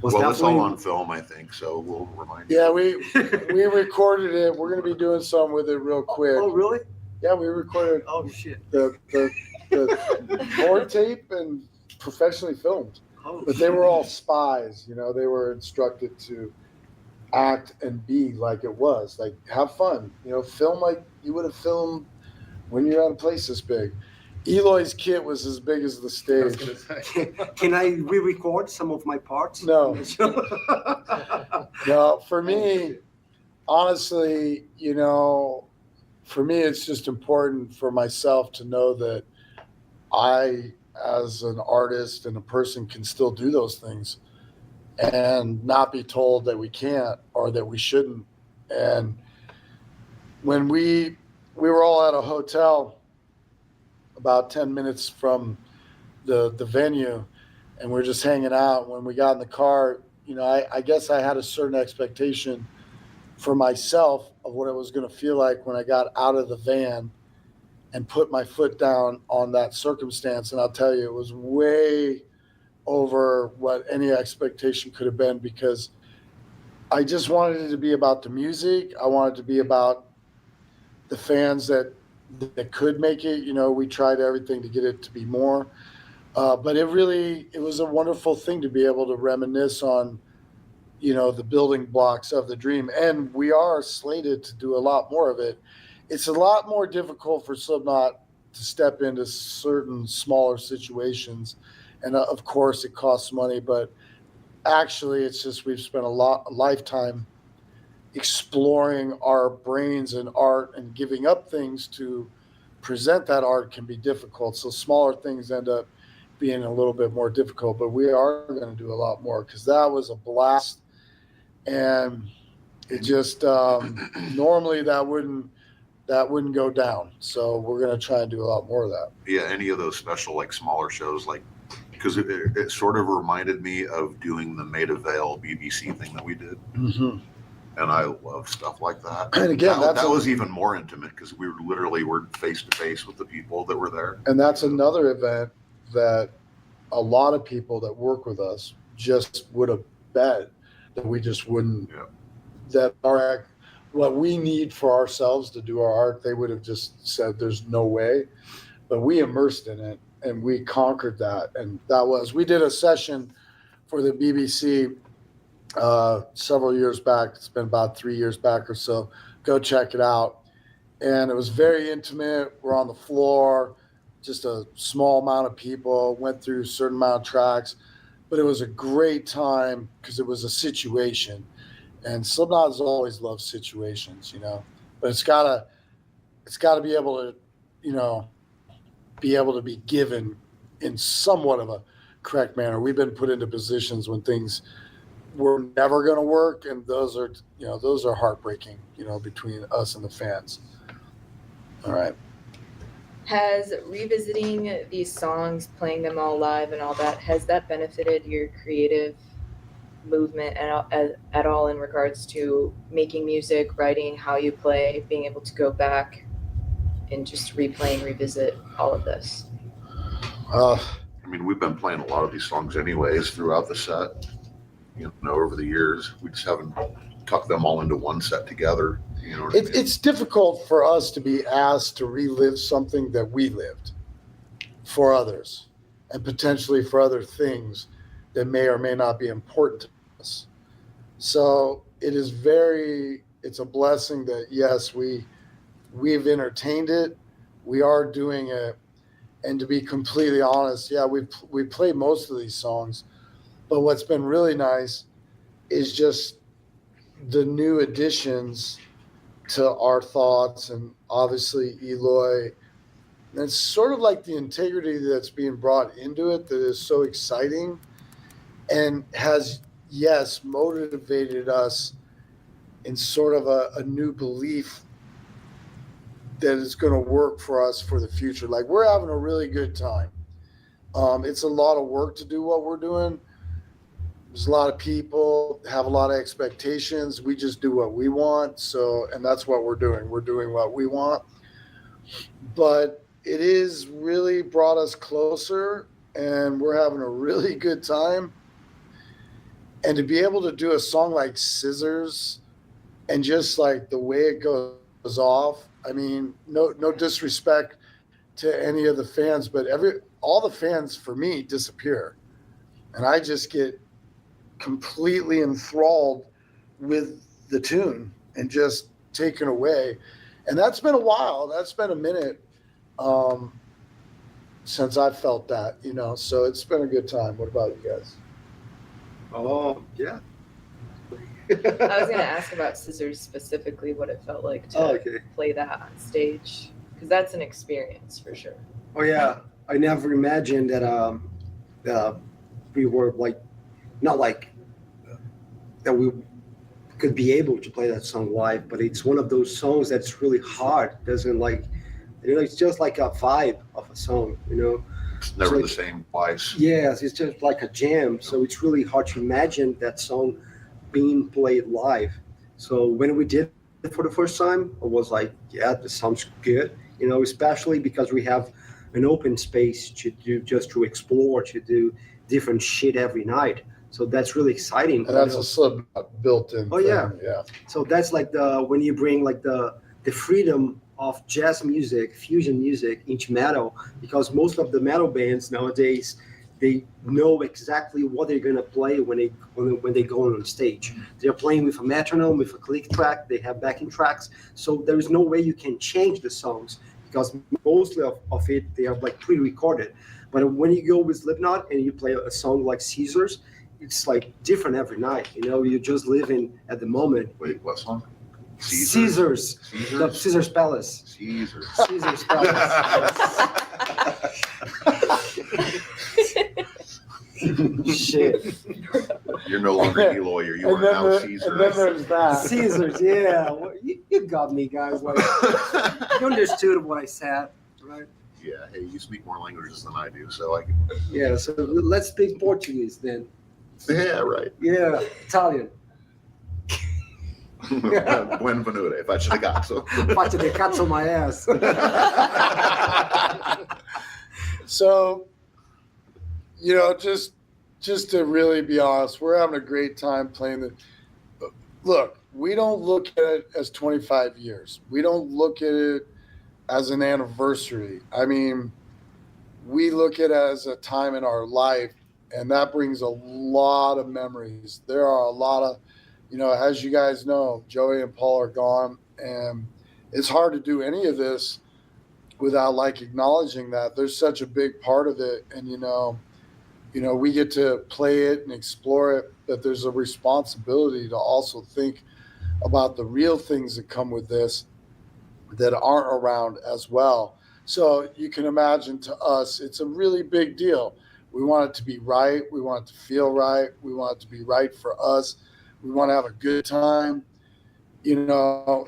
Well, it's all on film, I think, so we'll remind you. yeah, we recorded it. We're gonna be doing something with it real quick. Oh, really? Yeah, we recorded Oh, shit. the board tape and professionally filmed. Oh, But they were all spies, you know. They were instructed to act and be like it was, like have fun, you know, film like you would have filmed when you're at a place this big. Eloy's kit was as big as the I was stage. gonna say. Can I re-record some of my parts? No. No, for me, honestly, you know, for me, it's just important for myself to know that I, as an artist and a person, can still do those things and not be told that we can't or that we shouldn't. And when we were all at a hotel about 10 minutes from the venue, and we're just hanging out. When we got in the car, you know, I guess I had a certain expectation for myself of what it was going to feel like when I got out of the van and put my foot down on that circumstance. And I'll tell you, it was way over what any expectation could have been, because I just wanted it to be about the music. I wanted it to be about the fans that could make it. You know, we tried everything to get it to be more. But it was a wonderful thing to be able to reminisce on, you know, the building blocks of the dream. And we are slated to do a lot more of it. It's a lot more difficult for Slipknot to step into certain smaller situations. And of course it costs money, but actually it's just, we've spent a lifetime exploring our brains and art, and giving up things to present that art can be difficult. So smaller things end up being a little bit more difficult, but we are going to do a lot more, because that was a blast. And it just, normally that wouldn't go down. So we're going to try and do a lot more of that. Yeah, any of those special, like smaller shows, like, because it sort of reminded me of doing the Maida Vale BBC thing that we did. Mm-hmm. And I love stuff like that. And again, that was even more intimate, because we were face to face with the people that were there. And that's another event that a lot of people that work with us just would have bet that we just wouldn't, that what we need for ourselves to do our art, they would have just said there's no way. But we immersed in it and we conquered that. And we did a session for the BBC several years back. It's been about 3 years back or so. Go check it out. And it was very intimate. We're on the floor, just a small amount of people, went through a certain amount of tracks, but it was a great time because it was a situation. And Slipknot has always loved situations, but it's gotta be able to, be able to be given in somewhat of a correct manner. We've been put into positions when things were never going to work, and those are heartbreaking, between us and the fans. All right. Has revisiting these songs, playing them all live and all that, has that benefited your creative movement at all in regards to making music, writing, how you play, being able to go back and just revisit all of this? I mean, we've been playing a lot of these songs anyways throughout the set, over the years. We just haven't tucked them all into one set together. What I mean? It's difficult for us to be asked to relive something that we lived for others and potentially for other things that may or may not be important to us. So it's a blessing that, yes, we've entertained it. We are doing it. And to be completely honest, yeah, we played most of these songs, but what's been really nice is just the new additions to our thoughts, and obviously Eloy. And it's sort of like the integrity that's being brought into it that is so exciting and has, yes, motivated us in sort of a new belief that is going to work for us for the future. Like, we're having a really good time. It's a lot of work to do what we're doing. There's a lot of people have a lot of expectations. We just do what we want. And that's what we're doing. We're doing what we want. But it is really brought us closer, and we're having a really good time. And to be able to do a song like Scissors and just like the way it goes off, I mean, no disrespect to any of the fans, but all the fans for me disappear. And I just get completely enthralled with the tune and just taken away. And that's been a while. That's been a minute since I felt that, so it's been a good time. What about you guys? Oh, yeah. I was going to ask about Scissors specifically, what it felt like to play that on stage, because that's an experience for sure. Oh, yeah. I never imagined that we were not that we could be able to play that song live, but it's one of those songs that's really hard. It's just like a vibe of a song, It's never so the same twice. Yes, it's just like a jam. So it's really hard to imagine that song being played live. So when we did it for the first time, I was like, yeah, this sounds good, especially because we have an open space to explore, to do different shit every night. So that's really exciting. And that's a Slipknot built-in. Oh, yeah. Yeah. So that's like when you bring like the freedom of jazz music, fusion music into metal, because most of the metal bands nowadays, they know exactly what they're gonna play when they go on stage. They're playing with a metronome, with a click track. They have backing tracks, so there is no way you can change the songs because mostly of it they are like pre-recorded. But when you go with Slipknot and you play a song like Caesars, it's like different every night. You're just living at the moment. Wait, what song? Caesars. The Caesars Palace. Caesars. Caesars Palace. Shit. You're no longer Eloy, you are now Caesar. And then there's that. Caesars, yeah. Well, you got me, guys. Like, you understood what I said, right? Yeah, hey, you speak more languages than I do, so I can. Yeah, so let's speak Portuguese then. Yeah, right. Yeah, Italian. Buonvenute, faccia di cazzo. Faccia di cazzo my ass. So, just to really be honest, we're having a great time playing the. Look, we don't look at it as 25 years. We don't look at it as an anniversary. I mean, we look at it as a time in our life And that brings a lot of memories. There are a lot of, as you guys know, Joey and Paul are gone, and it's hard to do any of this without like acknowledging that there's such a big part of it. And, we get to play it and explore it, but there's a responsibility to also think about the real things that come with this that aren't around as well. So you can imagine, to us, it's a really big deal. We want it to be right. We want it to feel right. We want it to be right for us. We want to have a good time,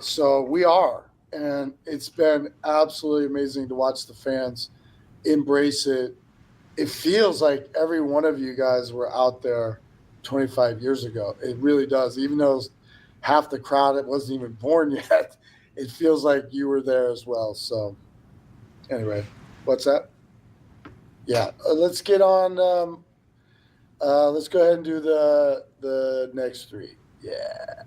so we are. And it's been absolutely amazing to watch the fans embrace it. It feels like every one of you guys were out there 25 years ago. It really does. Even though half the crowd, it wasn't even born yet, it feels like you were there as well. So anyway, what's that? Yeah, let's get on. Let's go ahead and do the next three. Yeah.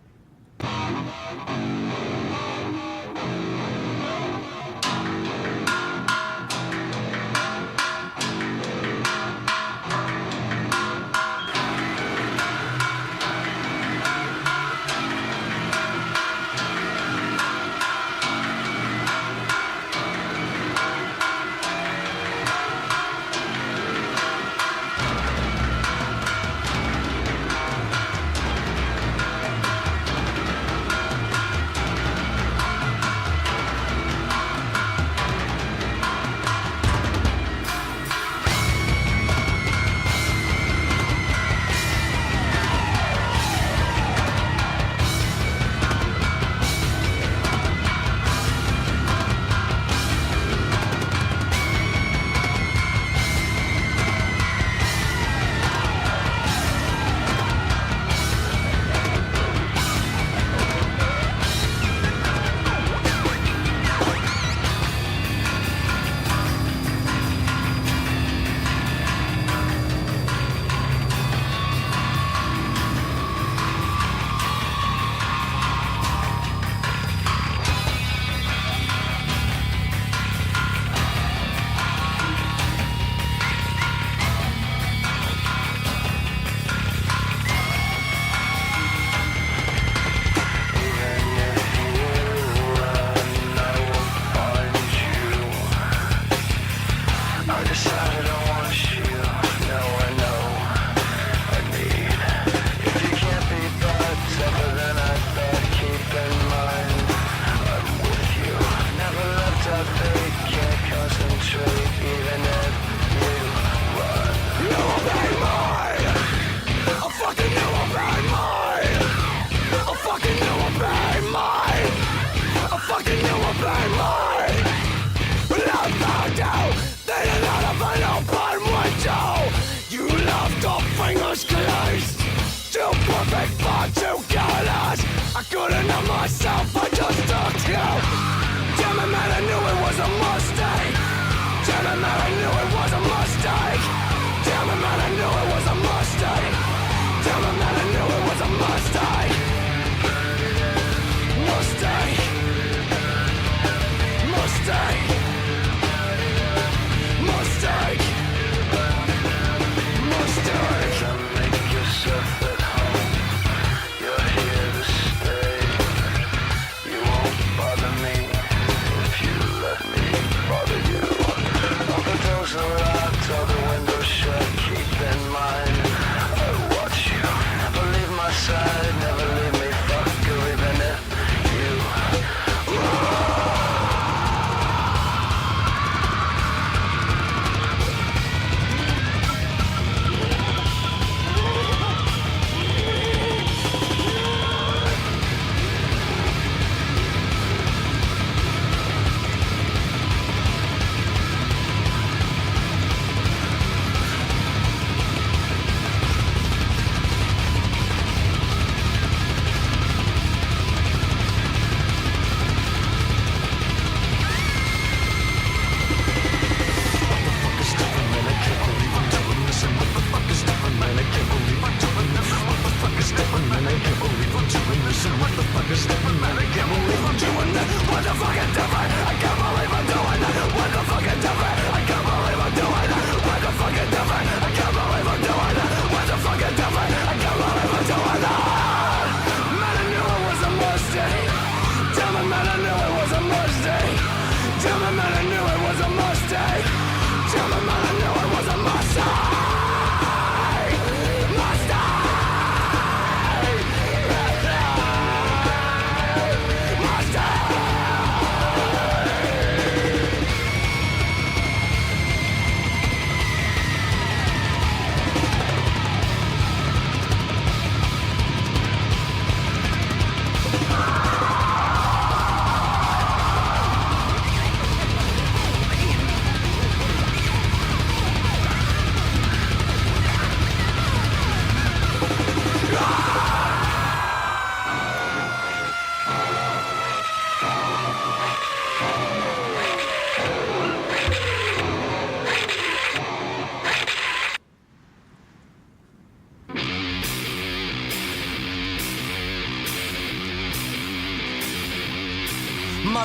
Couldn't help myself, I just took you. Damn it, man, I knew it was a mistake. Damn it, man, I knew it was a mistake. Damn it, man, I knew it was a mistake. Damn it, man, I knew it was a mistake. Mistake. Mistake. Mistake. Mistake. Make yourself at home. You're here to stay. You won't bother me if you let me bother you. All the doors are locked, all the windows shut. Keep in mind, I watch you. Never leave my side, never leave me. Fuck you, even if you. What the fuck is different? I can't believe I'm doing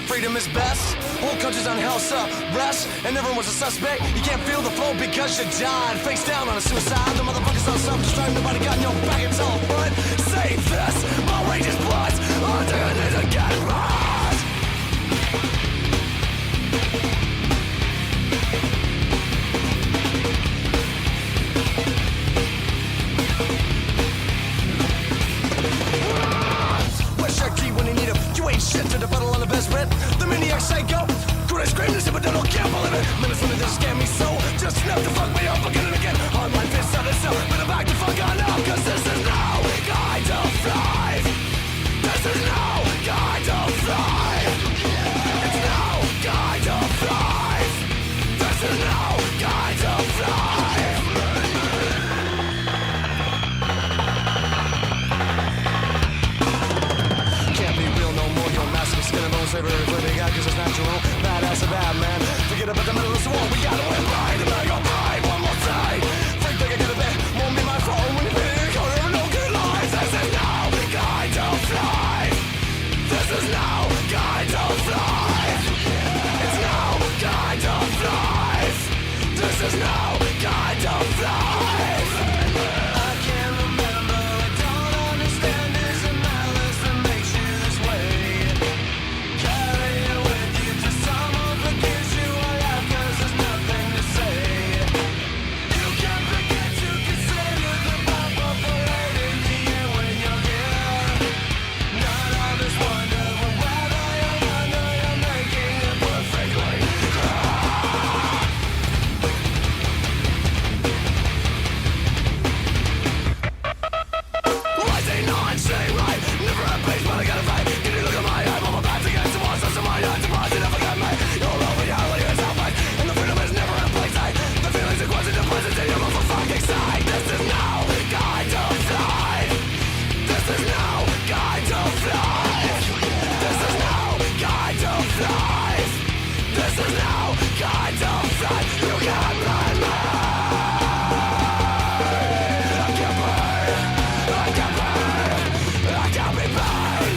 thought freedom is best. Whole country's on house arrest, and everyone's a suspect. You can't feel the flow because you died face down on a suicide. The motherfuckers on self-destruct, nobody got your back, it's all front. Save this, my rage is blood. Under it again, rise. Where's your key when you need him? You ain't shit to the battle on the best rent. The maniac psycho. Could I scream this, but I don't can't believe it. Minutes when they just scam me so. Just enough to fuck me up again and again. On my fist on itself. But I'm back to fuck on now. Cause this is no kind of life. This is no kind of life. It's no kind of life. This is no kind of life. Can't be real no more, you're massive skin and bones, favorite living out cause it's natural. Badass and bad man, forget about the middle of the war, we gotta win right, and I go right, one more time. Freak think I get a bit, won't be my fault when you feel it, can't ever no good life. This is no kind of life. This is no kind of life. It's no kind of life. This is no kind of life. I can't remember, I don't understand, is it malice that makes you this way? Carry it with you to someone forgives you or laugh cause there's nothing to say. You can't forget to consider the pop-up parade in the air when you're here. None of this wonder when whether you're under, you're making it perfectly I say not, say right. Never had peace, but I gotta fight. Can you look at my eye? I'm about to get some more stuff in my eyes. Surprised you never got me. Your love reality is outside, and the freedom is never in plain sight. The feelings and questions and presence in your motherfucking side. This is no kind of life. This is no kind of life. This is no kind of life. This is no kind of life. You can't blame me. I can't blame. I can't blame. I can't be blind.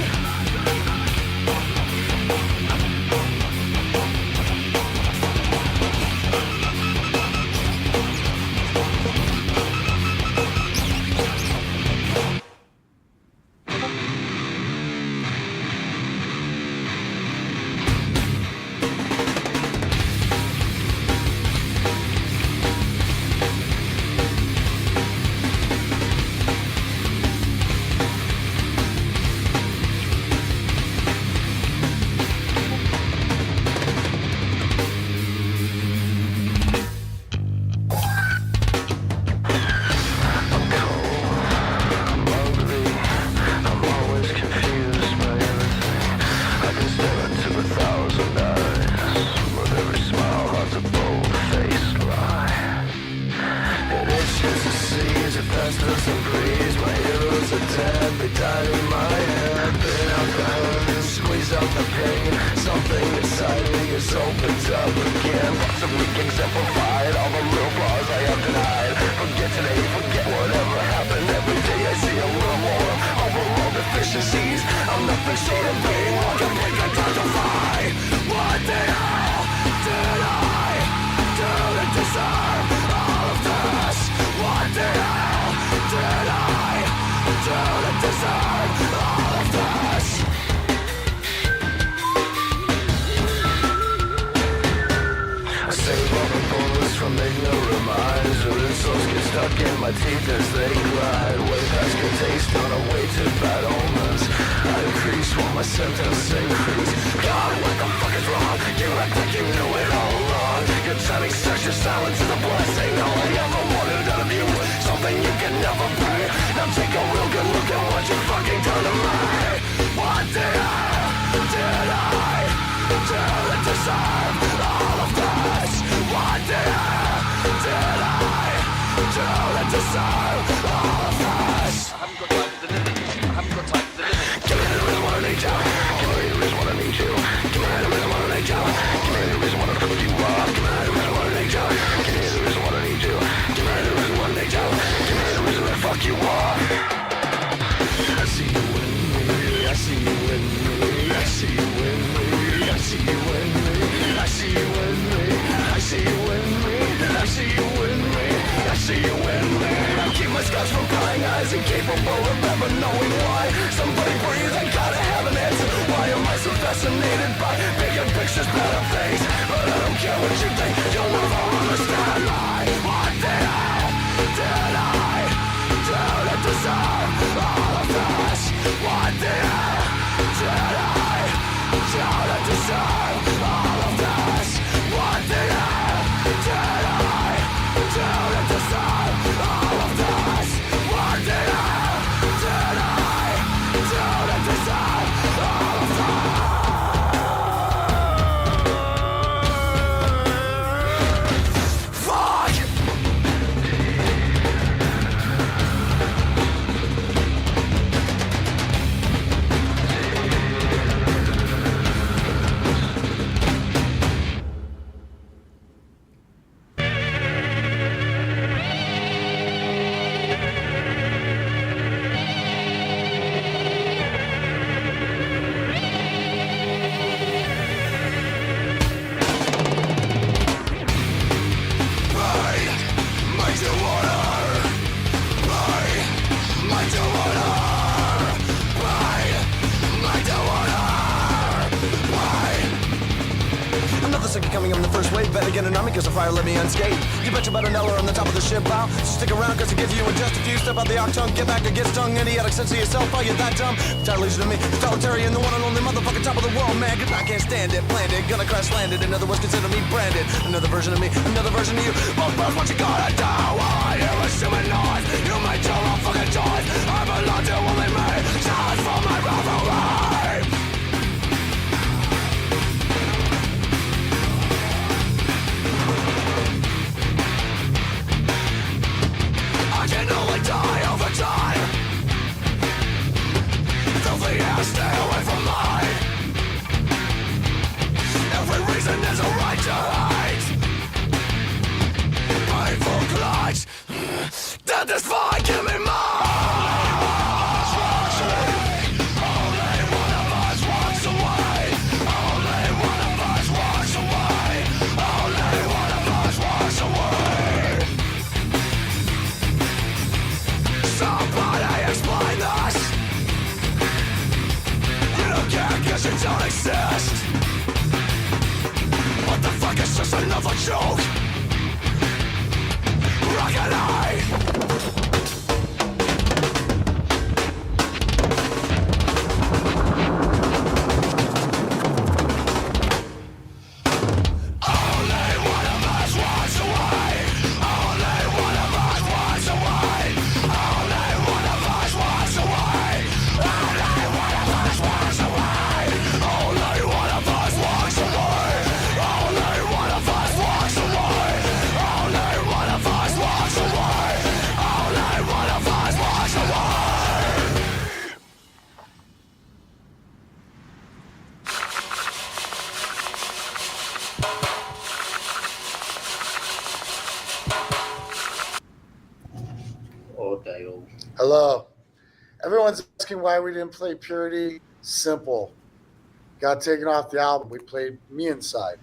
I see you in me, I see you in me, I see you in me, I see you in me. I keep my scars from crying eyes, incapable of ever knowing why. Somebody breathe, I gotta have an answer. Why am I so fascinated by bigger pictures, better things? But I don't care what you think, you'll never understand. What the hell did I do to deserve all of this? What the hell did I do to deserve all of this? What the hell did I do to deserve all of this? What the hell did I do to deserve all of this? Fuck! Another second coming, I'm the first wave. Better get an army cause the fire let me unscathed. You bet your butter Neller on the top of the ship bow. So stick around cause it gives you in just a few. Step out the octung, get back or get stung. Idiotic sense of yourself, are you that dumb? Title leads to me, totalitarian, the one and only motherfucking top of the world, man. Cause I can't stand it, planned it, gonna crash landed. In other words, consider me branded. Another version of me, another version of you. Both birds, what you gonna do? I hear a human noise. You made your own fucking choice. I belong to only me. Challenge for my rivalry. I can only die over time. Filthy air, stay away from mine. Every reason is a right to hate. Painful clutch. Death is fine, give me more. Only one of us walks away. Only one of us walks away. Only one of us walks away. Somebody explain this. You don't care cause you don't exist. What the fuck is just another joke? Rocket Eye. Hello. Everyone's asking why we didn't play Purity. Simple. Got taken off the album. We played Me Inside.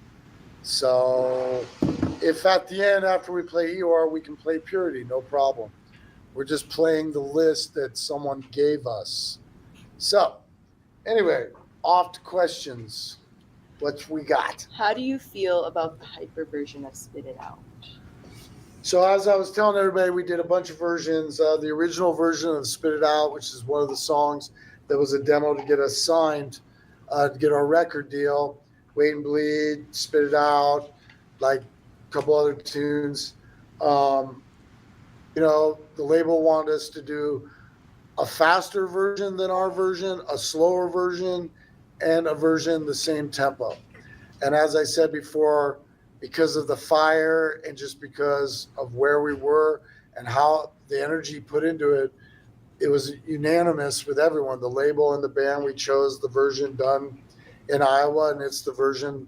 So if at the end, after we play Eeyore, we can play Purity, no problem. We're just playing the list that someone gave us. So anyway, off to questions. What we got? How do you feel about the hyper version of Spit It Out? So as I was telling everybody, we did a bunch of versions. The original version of Spit It Out, which is one of the songs that was a demo to get us signed, to get our record deal. Wait and Bleed, Spit It Out, like a couple other tunes. The label wanted us to do a faster version than our version, a slower version, and a version the same tempo. And as I said before, because of the fire and just because of where we were and how the energy put into it, it was unanimous with everyone. The label and the band, we chose the version done in Iowa, and it's the version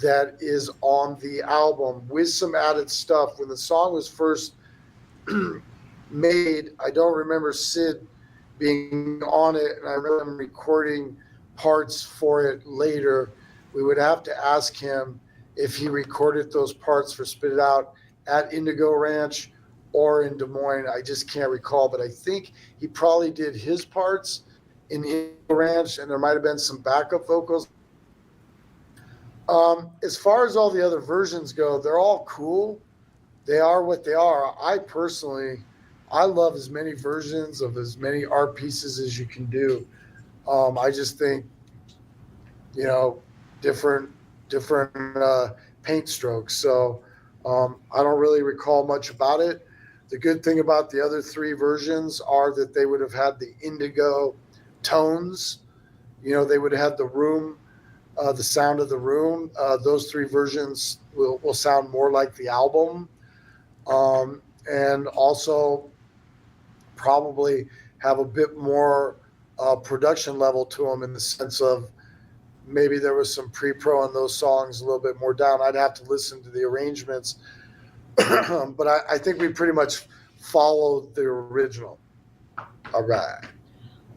that is on the album with some added stuff. When the song was first made, I don't remember Sid being on it, and I remember him recording parts for it later. We would have to ask him if he recorded those parts for Spit It Out at Indigo Ranch or in Des Moines. I just can't recall, but I think he probably did his parts in Eagle Ranch, and there might have been some backup vocals. As far as all the other versions go, they're all cool. They are what they are. I love as many versions of as many art pieces as you can do. I just think, different paint strokes. So I don't really recall much about it. The good thing about the other three versions are that they would have had the indigo tones. They would have had the room, the sound of the room. Those three versions will sound more like the album. And also probably have a bit more production level to them, in the sense of maybe there was some pre-pro on those songs, a little bit more down. I'd have to listen to the arrangements. But I think we pretty much followed the original. All right.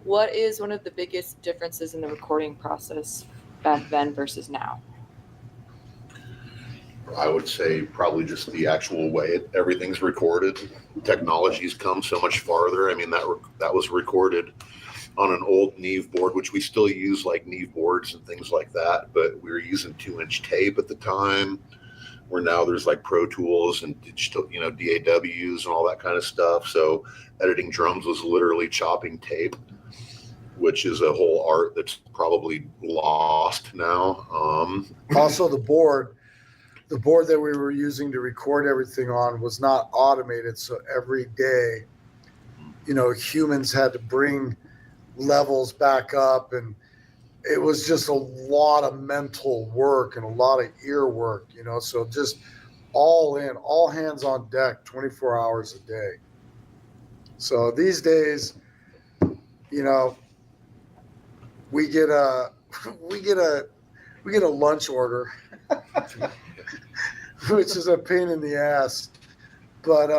What is one of the biggest differences in the recording process back then versus now? I would say probably just the actual way everything's recorded. Technology's come so much farther. I mean, that was recorded on an old Neve board, which we still use, like Neve boards and things like that. But we were using 2-inch tape at the time, where now there's like Pro Tools and digital, DAWs and all that kind of stuff. So editing drums was literally chopping tape, which is a whole art that's probably lost now. Also, the board that we were using to record everything on was not automated. So every day, humans had to bring levels back up, and it was just a lot of mental work and a lot of ear work, so just all hands on deck, 24 hours a day. So these days, we get a lunch order, which is a pain in the ass, but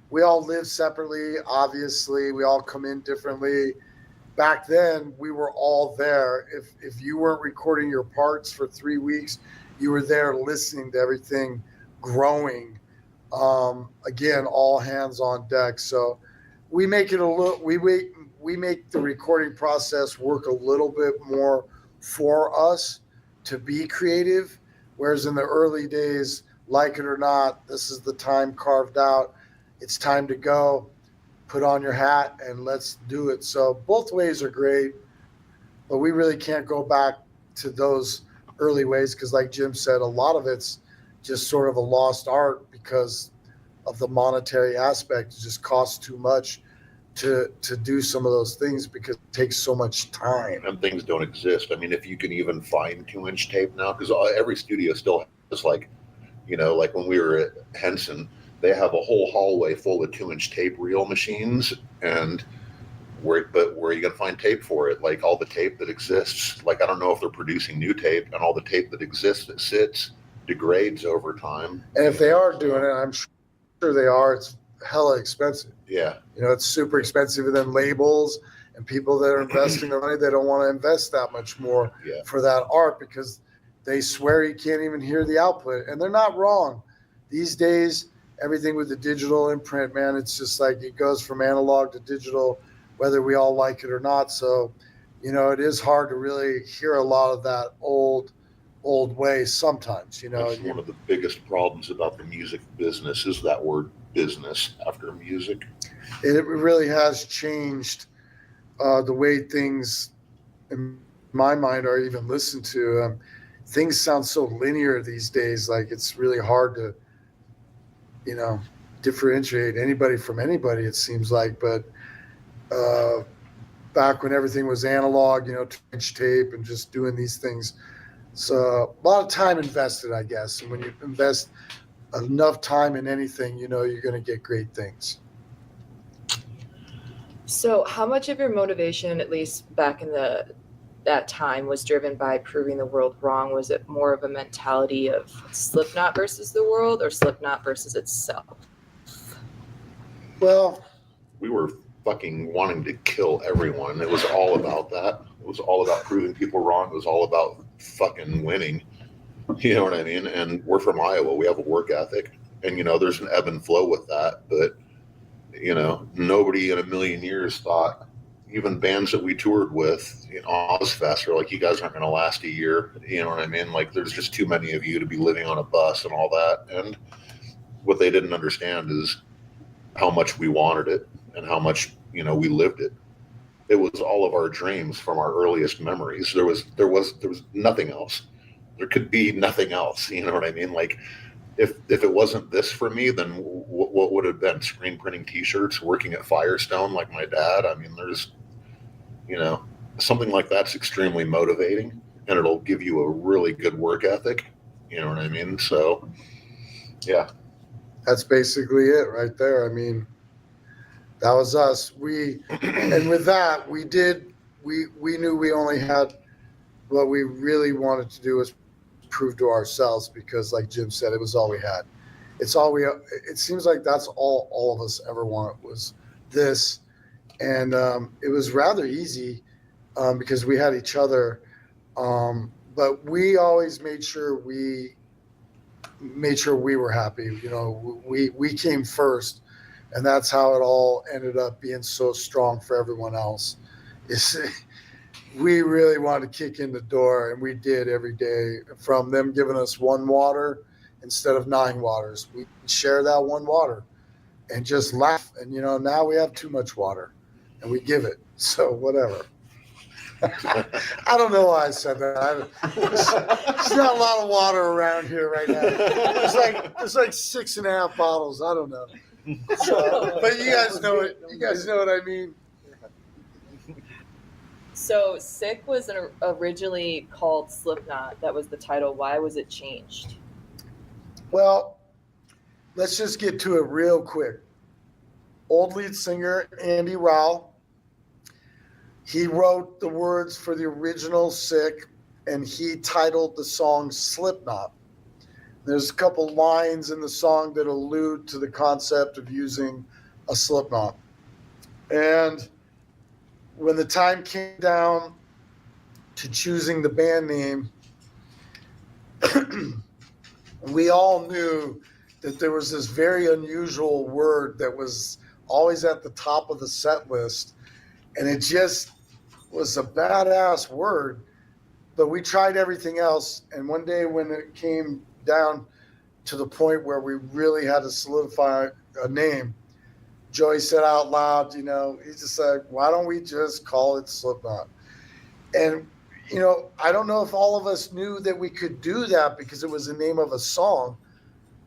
we all live separately. Obviously, we all come in differently. Back then, we were all there. If you weren't recording your parts for 3 weeks, you were there listening to everything growing. Again, all hands on deck. So we make it we make the recording process work a little bit more for us to be creative. Whereas in the early days, like it or not, this is the time carved out. It's time to go. Put on your hat and let's do it. So both ways are great, but we really can't go back to those early ways, because like Jim said, a lot of it's just sort of a lost art because of the monetary aspect. It just costs too much to do some of those things because it takes so much time. And things don't exist. I mean, if you can even find 2-inch tape now, because every studio still has like when we were at Henson, they have a whole hallway full of 2-inch tape reel machines, and where are you going to find tape for it? Like all the tape that exists, like I don't know if they're producing new tape, and all the tape that exists that sits degrades over time. And if they are doing it, I'm sure they are, it's hella expensive. Yeah. It's super expensive. And then labels and people that are investing their money, they don't want to invest that much more for that art because they swear you can't even hear the output. And they're not wrong. These days, everything with the digital imprint, man, it's just like it goes from analog to digital, whether we all like it or not. So, it is hard to really hear a lot of that old way sometimes, That's one of the biggest problems about the music business is that word business after music. It really has changed the way things, in my mind, are even listened to. Things sound so linear these days, like it's really hard to differentiate anybody from anybody, it seems like. But back when everything was analog, 2-inch tape and just doing these things, so a lot of time invested, I guess. And when you invest enough time in anything, you're going to get great things. So how much of your motivation, at least back in that time, was driven by proving the world wrong? Was it more of a mentality of Slipknot versus the world, or Slipknot versus itself? Well, we were fucking wanting to kill everyone. It was all about that. It was all about proving people wrong. It was all about fucking winning. You know what I mean? And we're from Iowa. We have a work ethic. and there's an ebb and flow with that. But nobody in a million years thought, even bands that we toured with, Ozfest, are like, you guys aren't going to last a year. You know what I mean? Like, there's just too many of you to be living on a bus and all that. And what they didn't understand is how much we wanted it and how much we lived it. It was all of our dreams from our earliest memories. There was nothing else. There could be nothing else. You know what I mean? Like, if it wasn't this for me, then what would have been? Screen printing T-shirts, working at Firestone like my dad. I mean, there's something like that's extremely motivating, and it'll give you a really good work ethic. You know what I mean? So, yeah. That's basically it right there. I mean, that was us. And with that, we knew we only had what we really wanted to do was prove to ourselves, because like Jim said, it was all we had. It seems like that's all of us ever wanted was this. And it was rather easy because we had each other. But we always made sure we were happy. We came first, and that's how it all ended up being so strong for everyone else. We really wanted to kick in the door, and we did every day, from them giving us 1 water instead of 9 waters. We share that 1 water and just laugh. And, now we have too much water and we give it. So whatever. I don't know why I said that. There's not a lot of water around here right now. There's like 6.5 bottles. I don't know. So, but you guys know it. You guys know what I mean. So Sick was originally called Slipknot. That was the title. Why was it changed? Well, let's just get to it real quick. Old lead singer Andy Rowell, he wrote the words for the original Sick, and he titled the song Slipknot. There's a couple lines in the song that allude to the concept of using a slipknot. And when the time came down to choosing the band name, we all knew that there was this very unusual word that was always at the top of the set list, and it just was a badass word. But we tried everything else, and one day when it came down to the point where we really had to solidify a name, Joey said out loud, he just said, why don't we just call it Slipknot? And, I don't know if all of us knew that we could do that because it was the name of a song.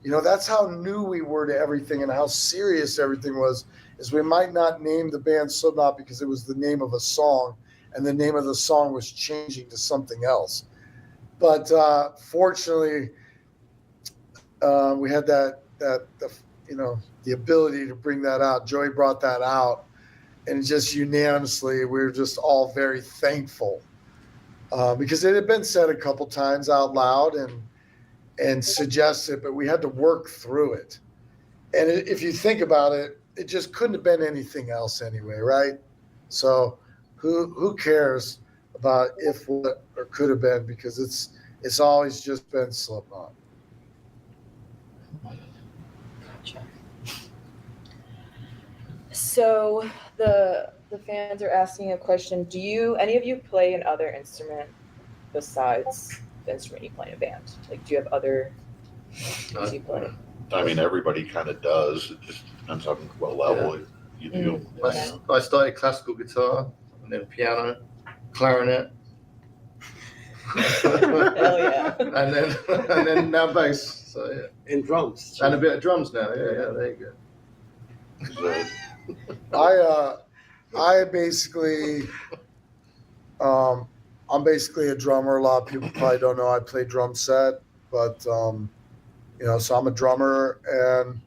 That's how new we were to everything and how serious everything was, is we might not name the band Slipknot because it was the name of a song and the name of the song was changing to something else. But fortunately, we had the ability to bring that out. Joey brought that out, and just unanimously, we were just all very thankful because it had been said a couple times out loud and suggested, but we had to work through it. And if you think about it, it just couldn't have been anything else anyway, right? So who cares about if, what, or could have been, because it's always just been Slipknot. Gotcha. So the fans are asking a question. Do any of you play an other instrument besides the instrument you play in a band? Like, do you have other things you play? I mean, everybody kind of does. It just depends on what level you do. I started classical guitar, and then piano, clarinet. Hell yeah. and then now bass. So yeah. And drums. And a bit of drums now. Yeah, there you go. I basically, I'm basically a drummer. A lot of people probably don't know I play drum set, but so I'm a drummer and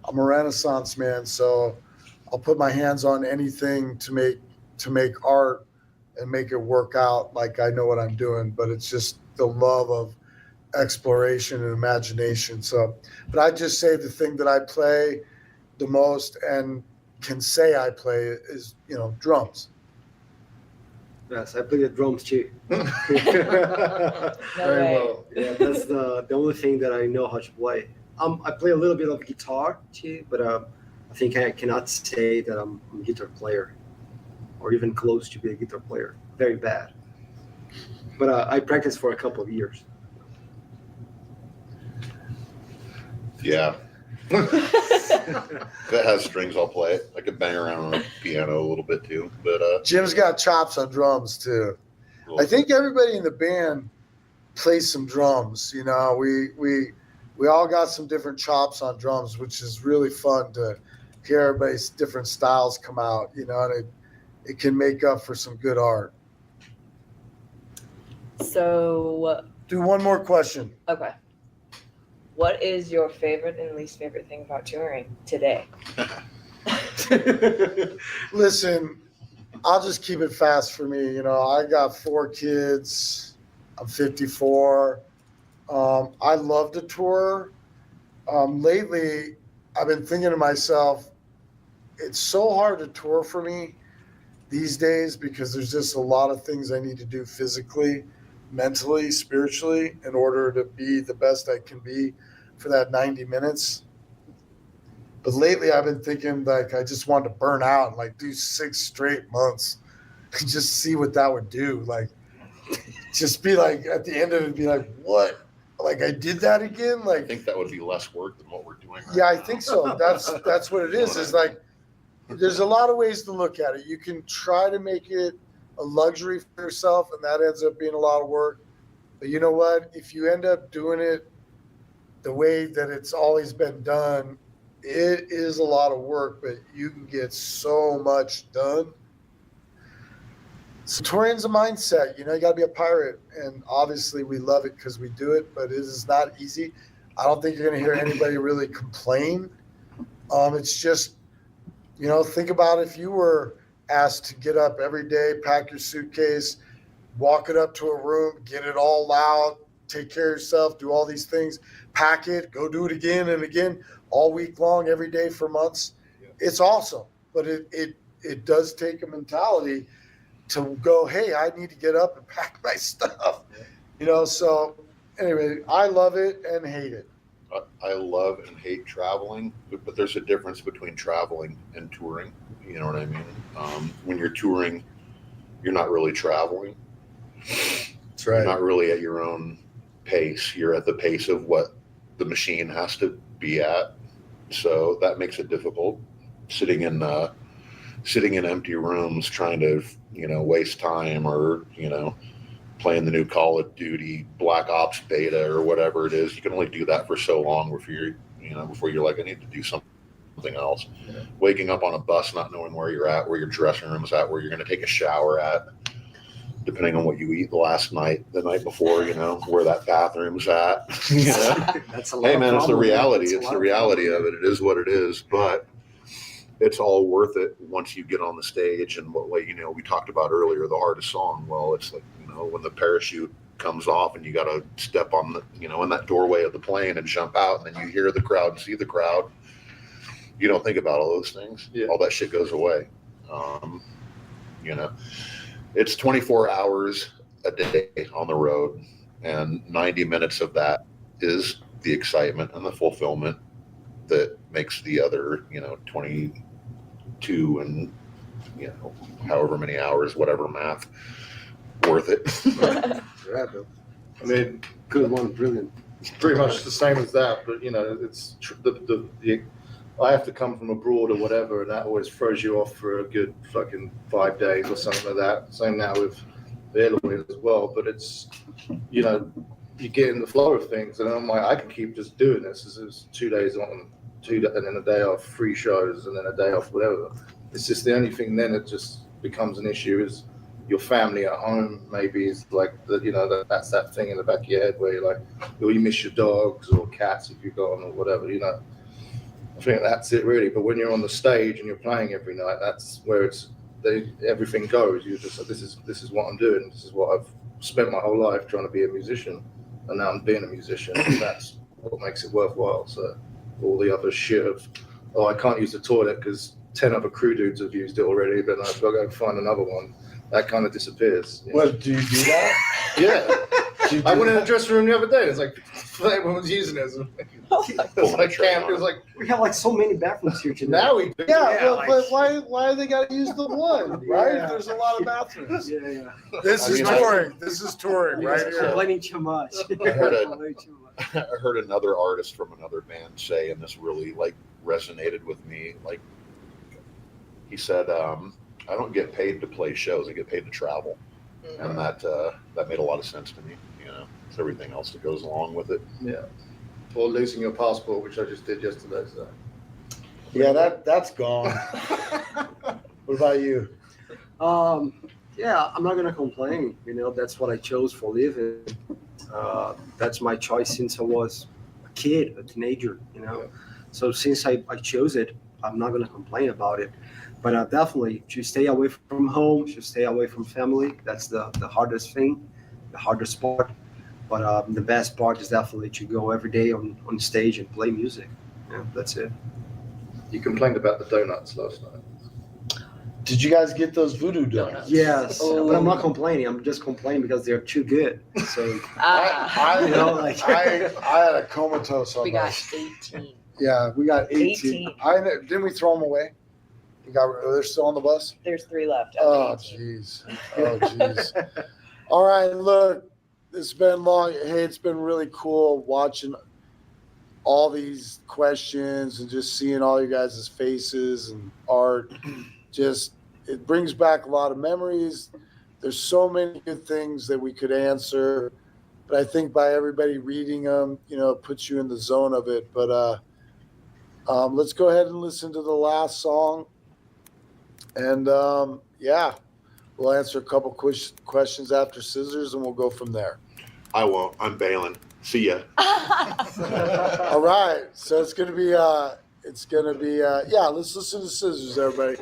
I'm a Renaissance man. So I'll put my hands on anything to make art and make it work out like I know what I'm doing. But it's just the love of exploration and imagination. So, but I just say the thing that I play the most and can say I play is, drums. Yes, I play the drums too. No Very way. well. Yeah, that's the only thing that I know how to play. I play a little bit of guitar too, but I think I cannot say that I'm a guitar player, or even close to be a guitar player. Very bad. But I practiced for a couple of years. Yeah. If it has strings, I'll play it. I could bang around on a piano a little bit too, but Jim's got chops on drums too. I think everybody in the band plays some drums. You know, we all got some different chops on drums, which is really fun to hear everybody's different styles come out. You know, and it can make up for some good art. So, Do one more question. okay. What is your favorite and least favorite thing about touring today? Listen, I'll just keep it fast for me. You know, I got 4 kids. I'm 54. I love to tour. Lately, I've been thinking to myself, it's so hard to tour for me these days because there's just a lot of things I need to do physically, mentally, spiritually, in order to be the best I can be for that 90 minutes. But lately I've been thinking like I just wanted to burn out and like do 6 straight months and just see what that would do. Like just be like at the end of it, be like, what? Like I did that again? I Like think that would be less work than what we're doing right yeah, I now. think so. That's what it is. Is like there's a lot of ways to look at it. You can try to make it a luxury for yourself, and that ends up being a lot of work. But you know what? If you end up doing it the way that it's always been done, it is a lot of work, but you can get so much done. So touring's a mindset. You know, you got to be a pirate, and obviously we love it because we do it, but it is not easy. I don't think you're going to hear anybody really complain. It's just, you know, think about if you were asked to get up every day, pack your suitcase, walk it up to a room, get it all out, take care of yourself, do all these things, pack it, go do it again and again, all week long, every day for months. Yeah. It's awesome, but it does take a mentality to go, hey, I need to get up and pack my stuff. Yeah. You know, so anyway, I love it and hate it. I love and hate traveling, but there's a difference between traveling and touring. You know what I mean? When you're touring, you're not really traveling. That's You're not really at your own pace. You're at the pace of what the machine has to be at. So that makes it difficult. Sitting in empty rooms, trying to, you know, waste time, or, you know, playing the new Call of Duty Black Ops beta or whatever it is. You can only do that for so long before you're like, I need to do something else. Yeah. Waking up on a bus, not knowing where you're at, where your dressing room is at, where you're going to take a shower at, depending on what you eat the night before, you know, where that bathroom's at. You know? That's a lot. Hey of man, it's the problem. reality. That's a It's lot the of reality problem. of it. It is what it is, but it's all worth it once you get on the stage. And what way, you know, we talked about earlier, the hardest song. Well, it's like, you know, when the parachute comes off and you got to step on the, you know, in that doorway of the plane and jump out, and then you hear the crowd and see the crowd. You don't think about all those things. Yeah. All that shit goes away. You know, it's 24 hours a day on the road, and 90 minutes of that is the excitement and the fulfillment that makes the other, you know, 22 and, you know, however many hours, whatever math, worth it. Yeah, Bill. I mean, Good one, brilliant. it's pretty much the same as that, but you know, it's I have to come from abroad or whatever, and that always throws you off for a good fucking 5 days or something like that. Same now with Eloy as well, but it's, you know, you get in the flow of things, and I'm like, I can keep just doing this. This is 2 days on, and then a day off, 3 shows, and then a day off, whatever. It's just the only thing then it just becomes an issue is your family at home maybe is like, you know, that's that thing in the back of your head where you're like, or you miss your dogs or cats if you've got them or whatever, you know. I think that's it really. But when you're on the stage and you're playing every night, that's where everything goes. You just, this is what I'm doing. This is what I've spent my whole life trying to be a musician, and now I'm being a musician. And that's what makes it worthwhile. So all the other shit of, oh, I can't use the toilet because 10 other crew dudes have used it already, but I've got to go find another one. That kind of disappears. You know? What, do you do that? Yeah. I went in the dressing room the other day. It's like everyone was using it. It was like We have like so many bathrooms here today. now we do. Yeah, like- but why do they got to use the one, right? Yeah. There's a lot of bathrooms. Yeah. This I is mean, I- touring. This is touring You right guys are here. complaining too much. I heard it. Complaining too much. I heard another artist from another band say, and this really like resonated with me. Like he said, I don't get paid to play shows; I get paid to travel, and that made a lot of sense to me. You know, it's everything else that goes along with it. Yeah. Or losing your passport, which I just did yesterday. So. Yeah, that's gone. What about you? Yeah, I'm not gonna complain. You know, that's what I chose for living. That's my choice since I was a kid, a teenager. You know, Yeah. so since I chose it, I'm not gonna complain about it. But definitely, to stay away from home, to stay away from family. That's the hardest thing, the hardest part. But the best part is definitely to go every day on stage and play music. Yeah, that's it. You complained about the donuts last night. Did you guys get those voodoo donuts? Yes, Oh. but I'm not complaining. I'm just complaining because they're too good. So Ah, I You know, like- I had a comatose on we got those. 18. Yeah, we got 18. 18. Didn't we throw them away? They're still on the bus? There's 3 left. Oh, jeez. Oh, jeez. All right, look, it's been long. Hey, it's been really cool watching all these questions and just seeing all you guys' faces and art. Just, it brings back a lot of memories. There's so many good things that we could answer, but I think by everybody reading them, you know, it puts you in the zone of it. But let's go ahead and listen to the last song. And yeah, we'll answer a couple questions after Scissors, and we'll go from there. I won't. I'm bailing. See ya. All right, so it's gonna be yeah. Let's listen to Scissors, everybody.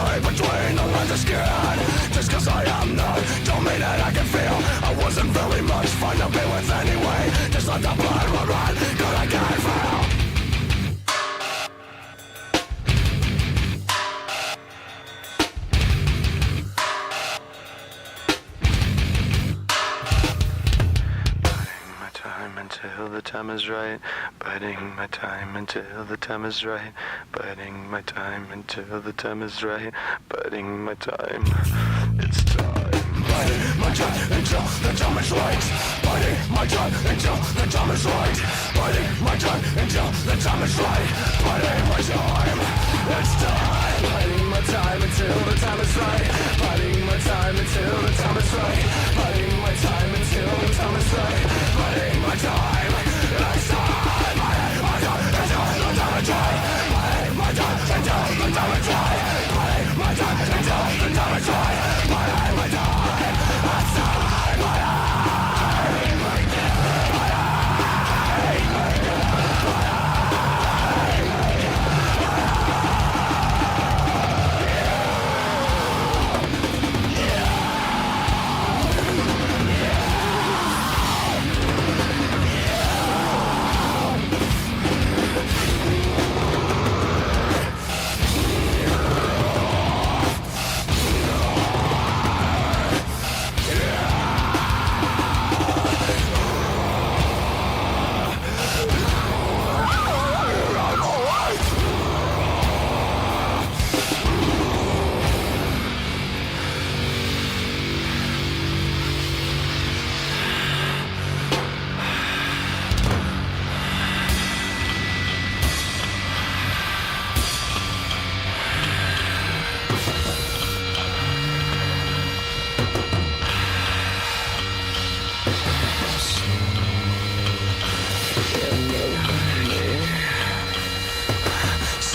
read between the lines of skin. Just cause I am not, don't mean that I can feel. I wasn't very much fun to be with anyway. Just let the blood run, good I can't feel. Until the time is right, biding my time until the time is right, biding my time until the time is right, biding my time. It's time. Biding my time until the time is right. Biding my time until the time is right. Biding my time until the time is right. Biding my time. It's time. Biding my time until the time is right. Biding my time until the time is right. Biding my time until the time is right. Biding my time. It's time. Biding my time until the time is right. Biding my time until the time is right. Biding my time until the time is right. Biding my time. It's time. Biding my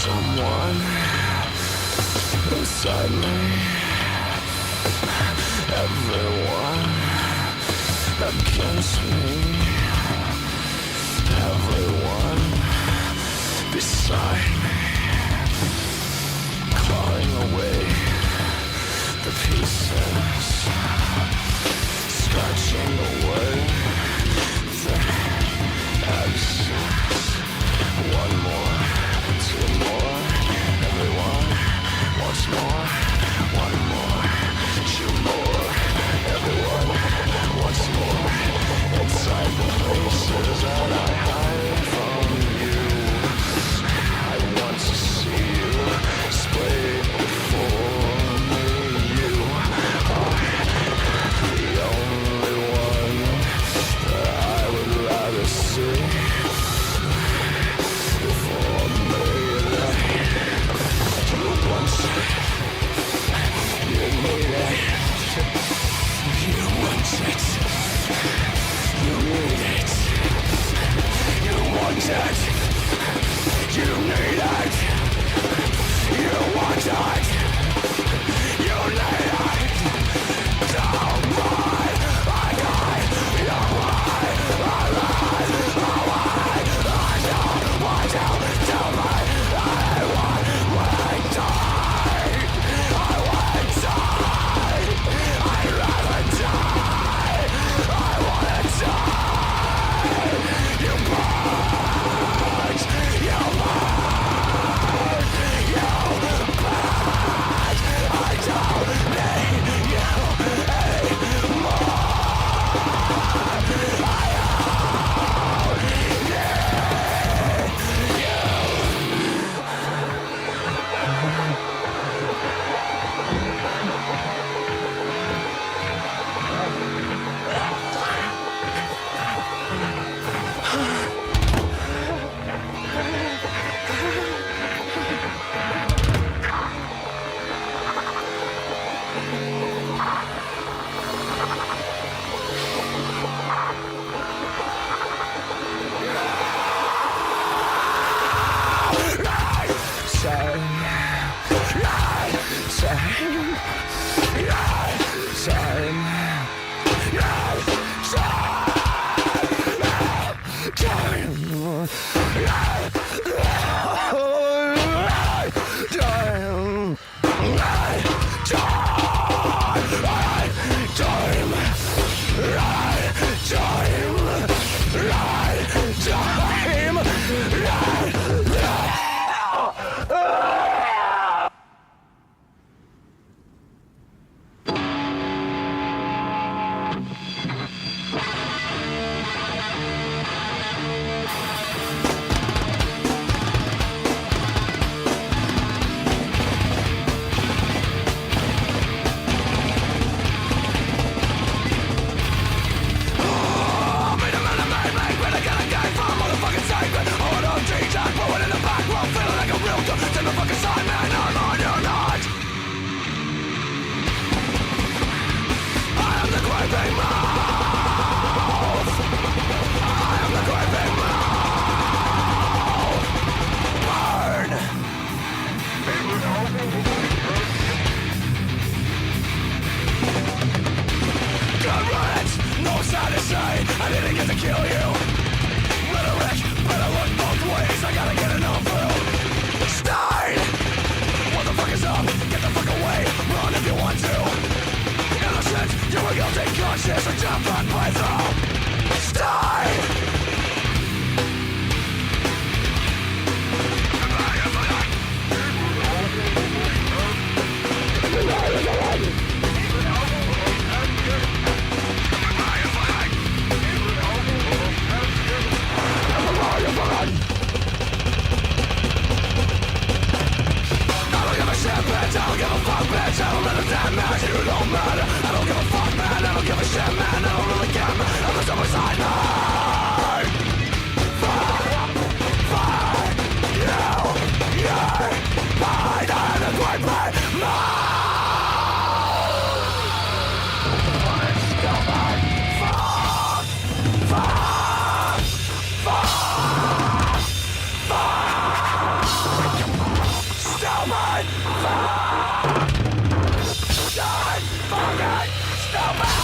someone inside me. Everyone against me. Everyone beside me. Clawing away the pieces. Scratching away the absence. One more, two more. Everyone wants more. One more, two more. Everyone wants more. Inside the places that I hide from you, I want to see you splayed before me. You are the only one that I would rather see before me. You want it, you need it, you want it, you need it, you want it, you need it, you want it, you need it. Don't mind, I die, you're right, I lie, I don't want to tell me, I want die, I want die, I'd rather die, I wanna die, you bite, you bite, you bite, I don't need you anymore, time. Gun rights, no sign to say I didn't get to kill you. Rhetoric, better look both ways. I gotta get enough through. Stein, what the fuck is up? Get the fuck away, run if you want to. Innocent, you're a guilty conscience, a death on playthrough. Stein. I don't give a fuck, bitch, I don't let a damn match, you don't matter. I don't give a fuck, man, I don't give a shit, man, I don't really care, man. I'm just beside me. Fuck you, you're mine, and a great man, mine. Still mine, fuck, still mine, fuck, fucking, still mine.